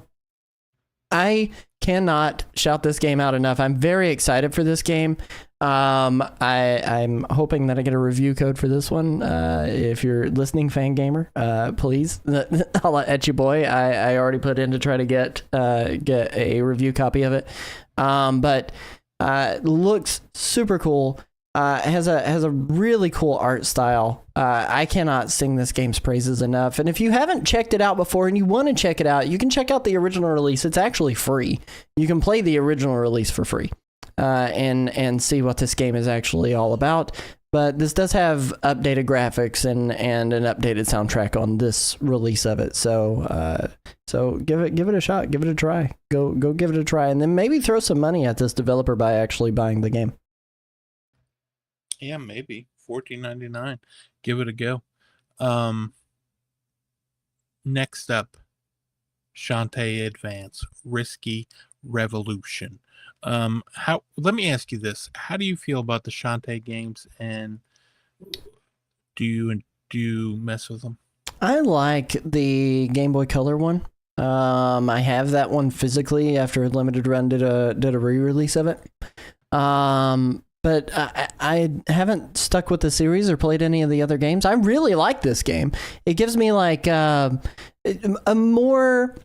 I cannot shout this game out enough. I'm very excited for this game. I'm hoping that I get a review code for this one. If you're listening, Fangamer, please holla at you, boy. I already put in to try to get a review copy of it. But looks super cool. Has a really cool art style. I cannot sing this game's praises enough. And if you haven't checked it out before and you want to check it out, you can check out the original release. It's actually free. You can play the original release for free. And see what this game is actually all about. But this does have updated graphics and an updated soundtrack on this release of it. So give it a shot, give it a try. Go give it a try, and then maybe throw some money at this developer by actually buying the game.
Yeah, maybe $14.99. Give it a go. Next up, Shantae Advance Risky Revolution. Let me ask you this: how do you feel about the Shantae games, and do you mess with them?
I like the Game Boy Color one. I have that one physically after Limited Run did a re-release of it. But I haven't stuck with the series or played any of the other games. I really like this game. It gives me like a more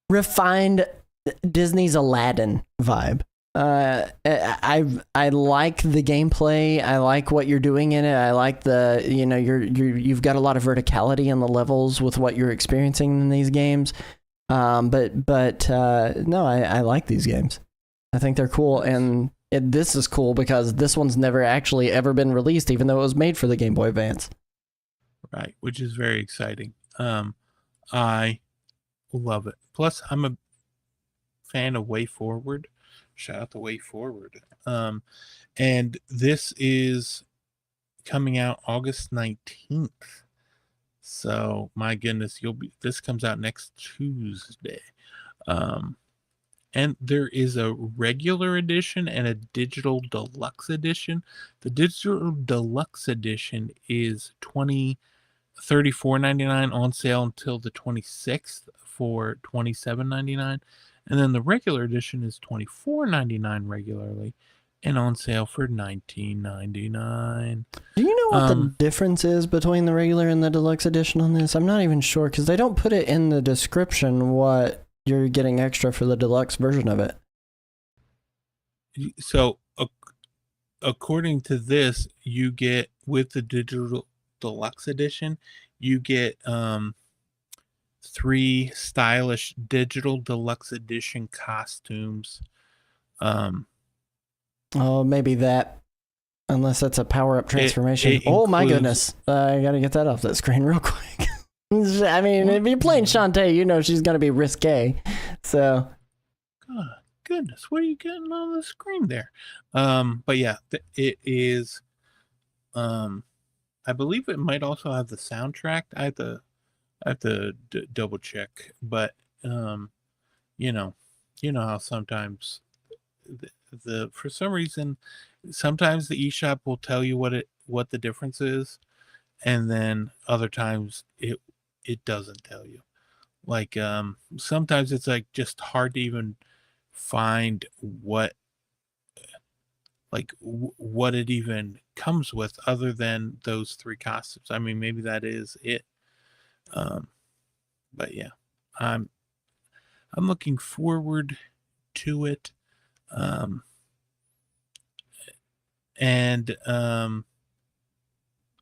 refined Disney's Aladdin vibe. I like the gameplay. I like what you're doing in it. I like the you've got a lot of verticality in the levels with what you're experiencing in these games. But no, I like these games. I think they're cool, and this is cool because this one's never actually ever been released, even though it was made for the Game Boy Advance.
Right, which is very exciting. I love it. Plus, I'm a fan of Way Forward. Shout out to Way Forward. And this is coming out August 19th. So my goodness, this comes out next Tuesday. And there is a regular edition and a digital deluxe edition. The digital deluxe edition is $34.99 on sale until the 26th for $27.99. And then the regular edition is $24.99 regularly and on sale for $19.99.
Do you know what the difference is between the regular and the deluxe edition on this? I'm not even sure because they don't put it in the description what you're getting extra for the deluxe version of it.
So according to this, you get with the digital deluxe edition, you get 3 stylish digital deluxe edition costumes.
Oh, maybe that. Unless that's a power-up transformation. Oh my goodness. I gotta get that off the screen real quick. I mean, if you're playing Shantae, you know she's gonna be risque. So
God, goodness, what are you getting on the screen there? But yeah, it is I believe it might also have the soundtrack. I have to double check, but you know how sometimes the for some reason sometimes the eShop will tell you what the difference is, and then other times it doesn't tell you. Like sometimes it's like just hard to even find what it even comes with other than those 3 costumes. I mean, maybe that is it. But yeah, I'm looking forward to it.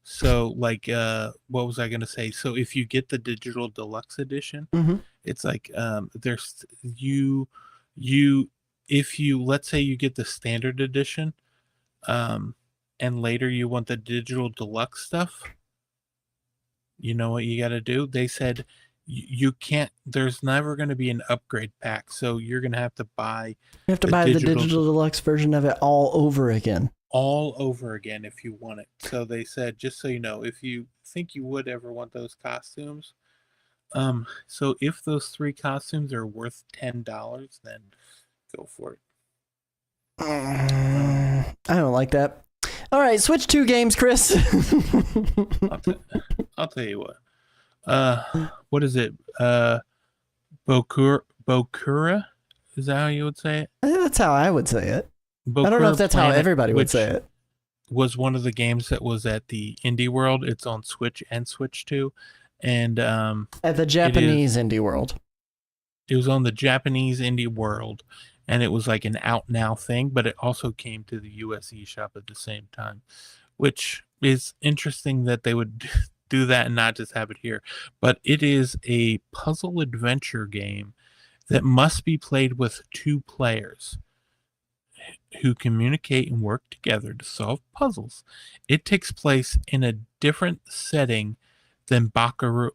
So like what was I gonna say? So if you get the digital deluxe edition, it's like there's you if you let's say you get the standard edition, and later you want the digital deluxe stuff, you know what you got to do? They said you can't. There's never going to be an upgrade pack, so you're going to have to buy.
You have to buy the digital deluxe version of it all over again.
All over again if you want it. So they said, just so you know, if you think you would ever want those costumes, so if those 3 costumes are worth $10, then go for it.
I don't like that. All right, switch 2 games, Chris.
I'll tell you what. What is it? Bokura? Is that how you would say it?
That's how I would say it.
Bokura
I don't know if that's
Planet,
how everybody would say it.
Was one of the games that was at the Indie World. It's on Switch and Switch 2. And
at the Japanese Indie World.
It was on the Japanese Indie World, and it was like an out now thing, but it also came to the US eShop at the same time, which is interesting that they would do that and not just have it here. But it is a puzzle adventure game that must be played with 2 players who communicate and work together to solve puzzles. It takes place in a different setting than Baccarat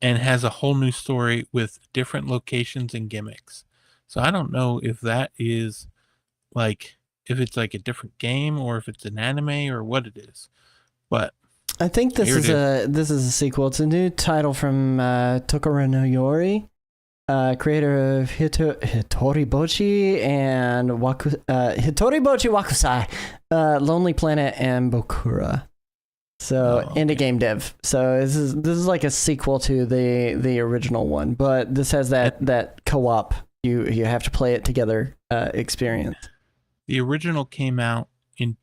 and has a whole new story with different locations and gimmicks. So I don't know if that is like, if it's like a different game or if it's an anime or what it is. But
I think this is a sequel. It's a new title from Tokoro no Yori, creator of Hitoribochi and Hitoribochi Wakusai, Lonely Planet, and Bokura. So indie game dev. So this is like a sequel to the original one, but this has that co-op. You have to play it together experience.
The original came out in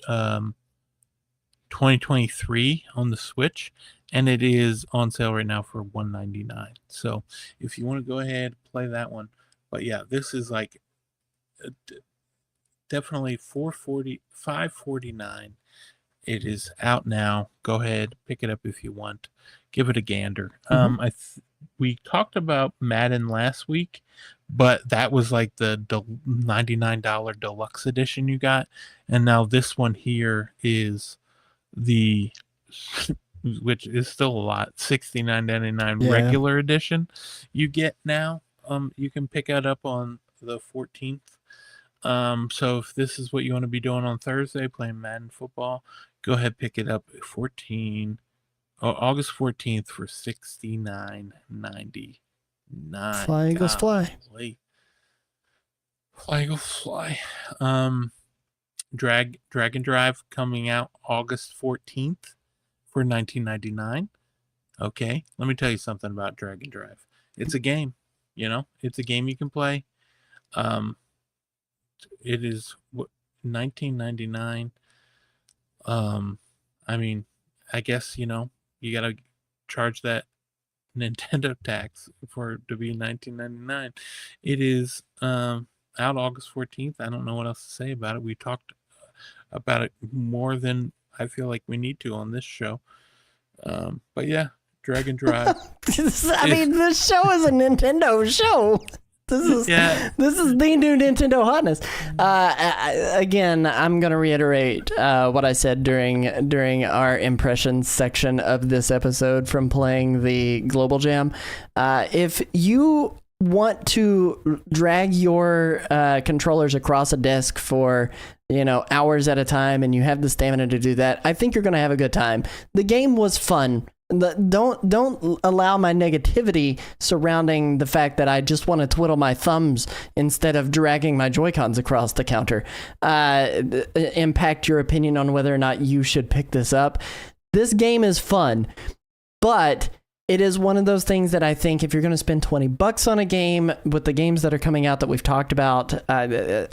2023 on the Switch, and it is on sale right now for $199. So if you want to go ahead play that one, But yeah, this is like definitely 549. It is out now. Go ahead, pick it up if you want. Give it a gander. We talked about Madden last week, but that was like the $99 deluxe edition you got, and now this one here is the which is still a lot, $69.99 regular edition you get now. You can pick it up on the 14th. So if this is what you want to be doing on Thursday, playing Madden football, go ahead, pick it up at August 14th for $69.99.
Fly Eagles fly.
Fly Eagles fly. Drag and Drive coming out August 14th for $19.99. Okay, let me tell you something about Drag and Drive. It's a game, it's a game you can play. It is $19.99. I mean, I guess you gotta charge that Nintendo tax for it to be $19.99. It is out August 14th. I don't know what else to say about it. We talked about it more than I feel like we need to on this show. But yeah, Drag and Drive.
I mean, this show is a Nintendo show. This is the new Nintendo hotness. Again, I'm going to reiterate what I said during our impressions section of this episode from playing the Global Jam. If you want to drag your controllers across a desk for hours at a time and you have the stamina to do that, I think you're going to have a good time. The game was fun. Don't allow my negativity surrounding the fact that I just want to twiddle my thumbs instead of dragging my Joy-Cons across the counter impact your opinion on whether or not you should pick this up. This game is fun, but it is one of those things that I think if you're going to spend $20 on a game, with the games that are coming out that we've talked about,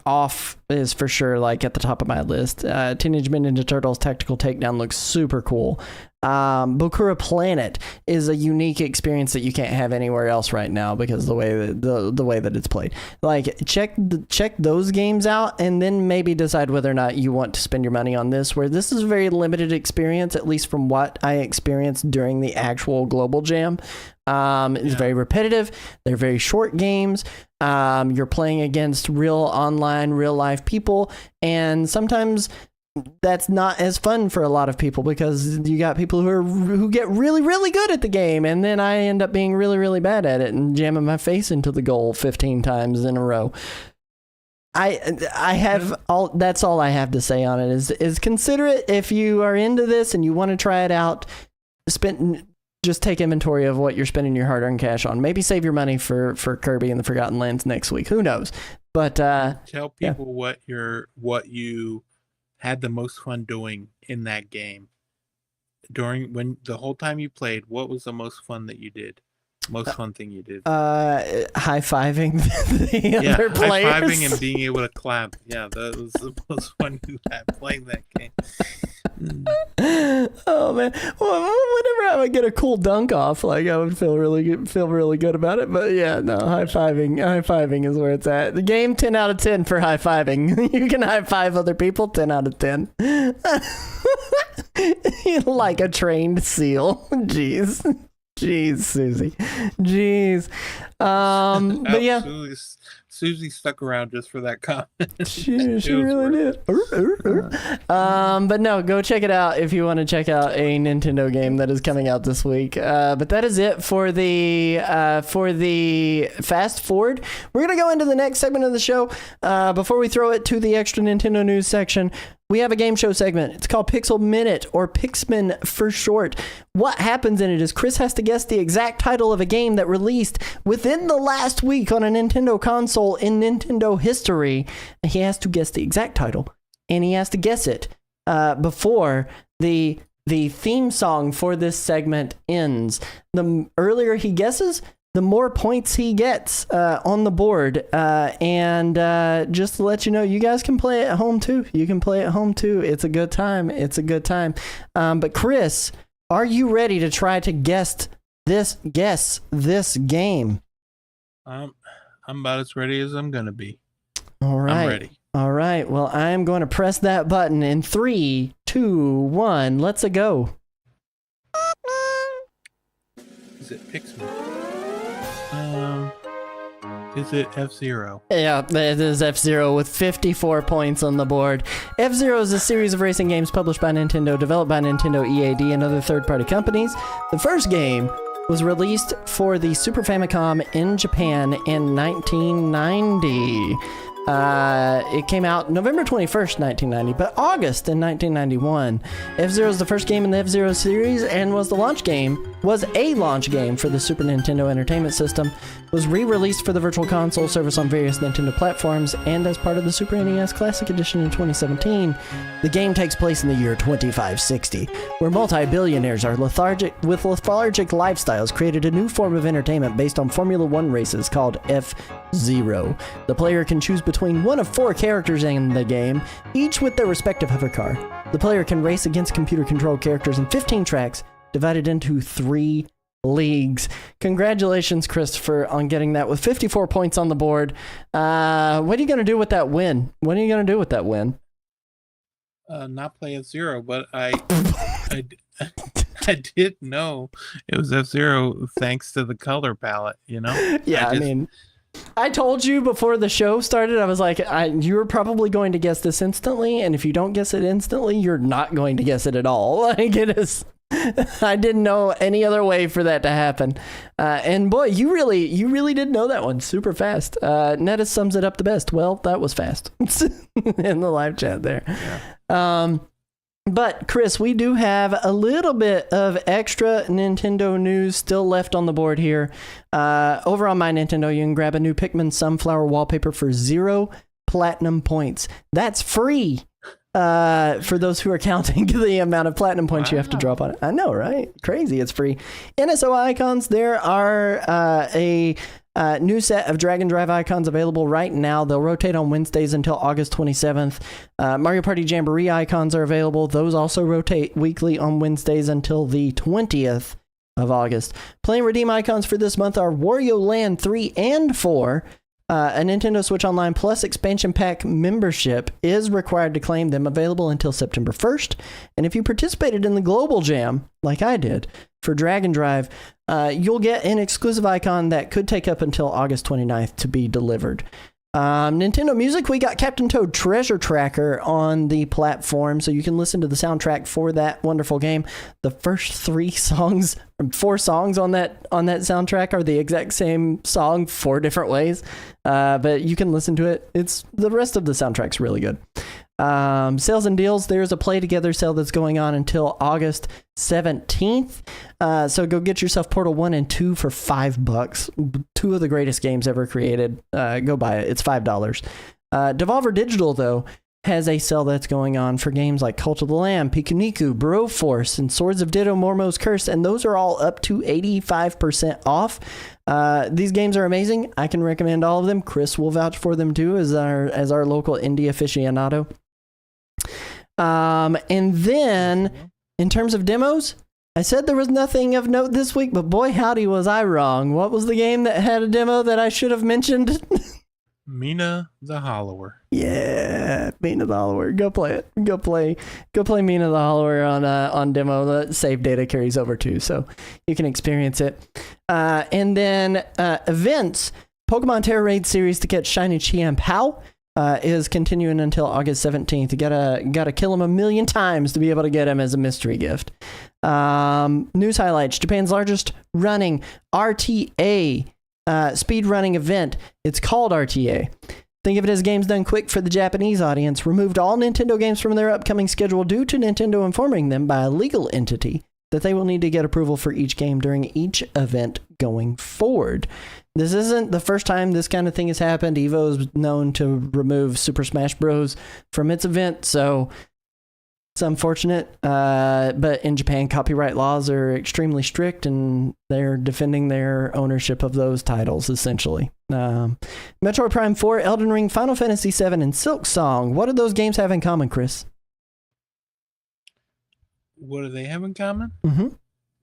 off is for sure like at the top of my list. Teenage Mutant Ninja Turtles Tactical Takedown looks super cool. Bokura Planet is a unique experience that you can't have anywhere else right now because of the way that it's played. Like check those games out and then maybe decide whether or not you want to spend your money on this, where this is a very limited experience, at least from what I experienced during the actual Global Jam. It's very repetitive. They're very short games. You're playing against real online, real life people, and sometimes that's not as fun for a lot of people because you got people who get really, really good at the game, and then I end up being really, really bad at it and jamming my face into the goal 15 times in a row. That's all I have to say on it is consider it. If you are into this and you want to try it out, just take inventory of what you're spending your hard-earned cash on. Maybe save your money for Kirby and the Forgotten Lands next week. Who knows? But
tell people what you had the most fun doing in that game when the whole time you played. What was the most fun that you did? Most fun thing you did?
High-fiving the other players.
High-fiving and being able to clap. Yeah, that was the most fun you had playing that game.
Oh man! Well, whenever I would get a cool dunk off, like I would feel really good about it. But yeah, no, high fiving is where it's at. The game 10 out of 10 for high fiving. You can high five other people 10 out of 10. Like a trained seal. Jeez, Susie. Jeez. But yeah.
Susie stuck around just for that comment.
She really did. But no, go check it out if you want to check out a Nintendo game that is coming out this week. But that is it for the fast forward. We're gonna go into the next segment of the show. Before we throw it to the extra Nintendo news section, we have a game show segment. It's called Pixel Minute, or Pixmin for short. What happens in it is Chris has to guess the exact title of a game that released within the last week on a Nintendo console in Nintendo history. He has to guess the exact title, and he has to guess it before the theme song for this segment ends. The earlier he guesses, the more points he gets on the board. And just to let you know, you guys can play it at home too. It's a good time. But Chris, are you ready to try to guess this game?
I'm about as ready as I'm gonna be.
All right.
I'm ready.
All right. Well, I'm going to press that button in 3, 2, 1. Let's go.
Is it Pixman? Is it F-Zero?
Yeah, it is F-Zero with 54 points on the board. F-Zero is a series of racing games published by Nintendo, developed by Nintendo EAD and other third-party companies. The first game was released for the Super Famicom in Japan in 1990. It came out November 21st, 1990, but August in 1991. F-Zero is the first game in the F-Zero series and was a launch game for the Super Nintendo Entertainment System, was re-released for the Virtual Console service on various Nintendo platforms, and as part of the Super NES Classic Edition in 2017. The game takes place in the year 2560, where multi-billionaires with lethargic lifestyles created a new form of entertainment based on Formula One races called F-Zero. The player can choose between one of 4 characters in the game, each with their respective hover car. The player can race against computer-controlled characters in 15 tracks, divided into 3 leagues. Congratulations, Christopher, on getting that with 54 points on the board. What are you going to do with that win?
Not play F-Zero, but I did know it was F-Zero thanks to the color palette, you know?
Yeah, I mean, I told you before the show started, I was like, you're probably going to guess this instantly, and if you don't guess it instantly, you're not going to guess it at all. Like, it is... I didn't know any other way for that to happen. And boy, you really did know that one super fast. Nettis sums it up the best. Well, that was fast in the live chat there. Yeah. But Chris, we do have a little bit of extra Nintendo news still left on the board here. Over on My Nintendo, you can grab a new Pikmin Sunflower wallpaper for 0 platinum points. That's free. For those who are counting the amount of platinum points you have to drop on it. I know, right? Crazy. It's free. NSO icons. There are a new set of Drag and Drive icons available right now. They'll rotate on Wednesdays until August 27th. Mario Party Jamboree icons are available. Those also rotate weekly on Wednesdays until the 20th of August. Play and redeem icons for this month are Wario Land 3 and 4. A Nintendo Switch Online Plus expansion pack membership is required to claim them, available until September 1st. And if you participated in the Global Jam, like I did, for Drag and Drive, you'll get an exclusive icon that could take up until August 29th to be delivered. Nintendo Music, we got Captain Toad Treasure Tracker on the platform, so you can listen to the soundtrack for that wonderful game. The first 4 songs on that soundtrack are the exact same song 4 different ways, but you can listen to it. The rest of the soundtrack's really good. Sales and deals, there's a Play Together sale that's going on until August 17th. So go get yourself Portal 1 and 2 for $5. 2 of the greatest games ever created. Go buy it. It's $5. Devolver Digital, though, has a sale that's going on for games like Cult of the Lamb, Pikuniku, Broforce, and Swords of Ditto, Mormo's Curse, and those are all up to 85% off. These games are amazing. I can recommend all of them. Chris will vouch for them too, as our local indie aficionado. And then, in terms of demos, I said there was nothing of note this week, but boy howdy was I wrong. What was the game that had a demo that I should have mentioned?
Mina the Hollower.
Yeah, Mina the Hollower. Go play it. Go play Mina the Hollower on demo. The save data carries over too, so you can experience it. And then events. Pokemon Terra Raid series to catch Shiny Chien-Pao is continuing until August 17th. You gotta kill him 1,000,000 times to be able to get him as a mystery gift. News highlights. Japan's largest running RTA speed running event. It's called RTA. Think of it as games done quick for the Japanese audience. Removed all Nintendo games from their upcoming schedule due to Nintendo informing them by a legal entity that they will need to get approval for each game during each event going forward. This isn't the first time this kind of thing has happened. Evo is known to remove Super Smash Bros. From its event, so it's unfortunate. But in Japan, copyright laws are extremely strict, and they're defending their ownership of those titles, essentially. Metroid Prime 4, Elden Ring, Final Fantasy 7, and Silk Song. What do those games have in common, Chris?
What do they have in common?
Mm-hmm.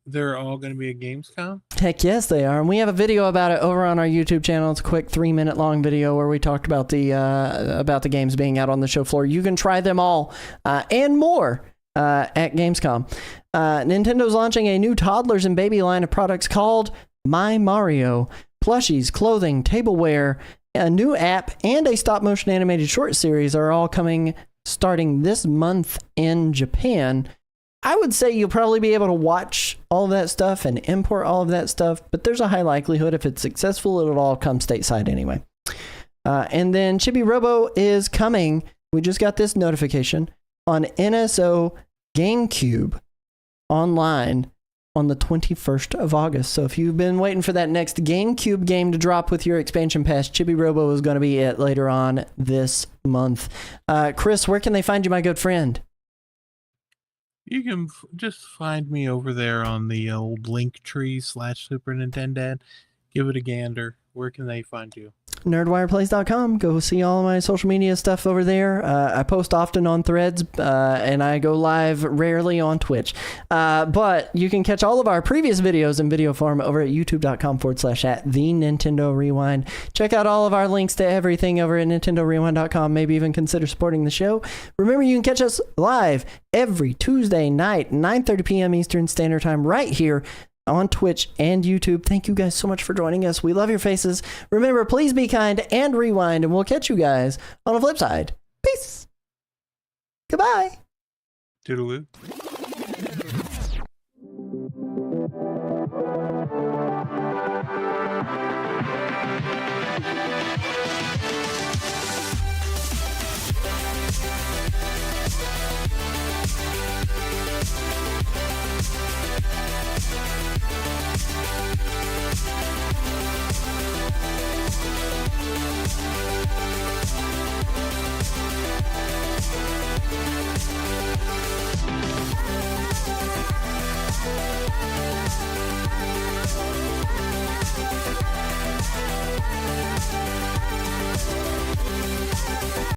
they're all going to be at Gamescom?
Heck yes, they are. And we have a video about it over on our YouTube channel. It's a quick 3-minute long video where we talked about the games being out on the show floor. You can try them all and more at Gamescom. Nintendo's launching a new toddlers and baby line of products called My Mario. Plushies, clothing, tableware, a new app, and a stop-motion animated short series are all coming starting this month in Japan. I would say you'll probably be able to watch all of that stuff and import all of that stuff, but there's a high likelihood if it's successful, it'll all come stateside anyway. And then Chibi Robo is coming. We just got this notification on NSO GameCube online on the 21st of August. So if you've been waiting for that next GameCube game to drop with your expansion pass, Chibi Robo is going to be it later on this month. Chris, where can they find you, my good friend?
You can just find me over there on the old Linktree/Super Nintendo. Give it a gander. Where can they find you?
Nerdwireplays.com. Go see all my social media stuff over there. I post often on Threads, and I go live rarely on Twitch. But you can catch all of our previous videos in video form over at youtube.com/@the_Nintendo_Rewind. Check out all of our links to everything over at NintendoRewind.com. Maybe even consider supporting the show. Remember, you can catch us live every Tuesday night, 9:30 p.m. Eastern Standard Time, right here on Twitch and YouTube. Thank you guys so much for joining us. We love your faces. Remember, please be kind and rewind, and we'll catch you guys on the flip side. Peace. Goodbye.
Toodaloo.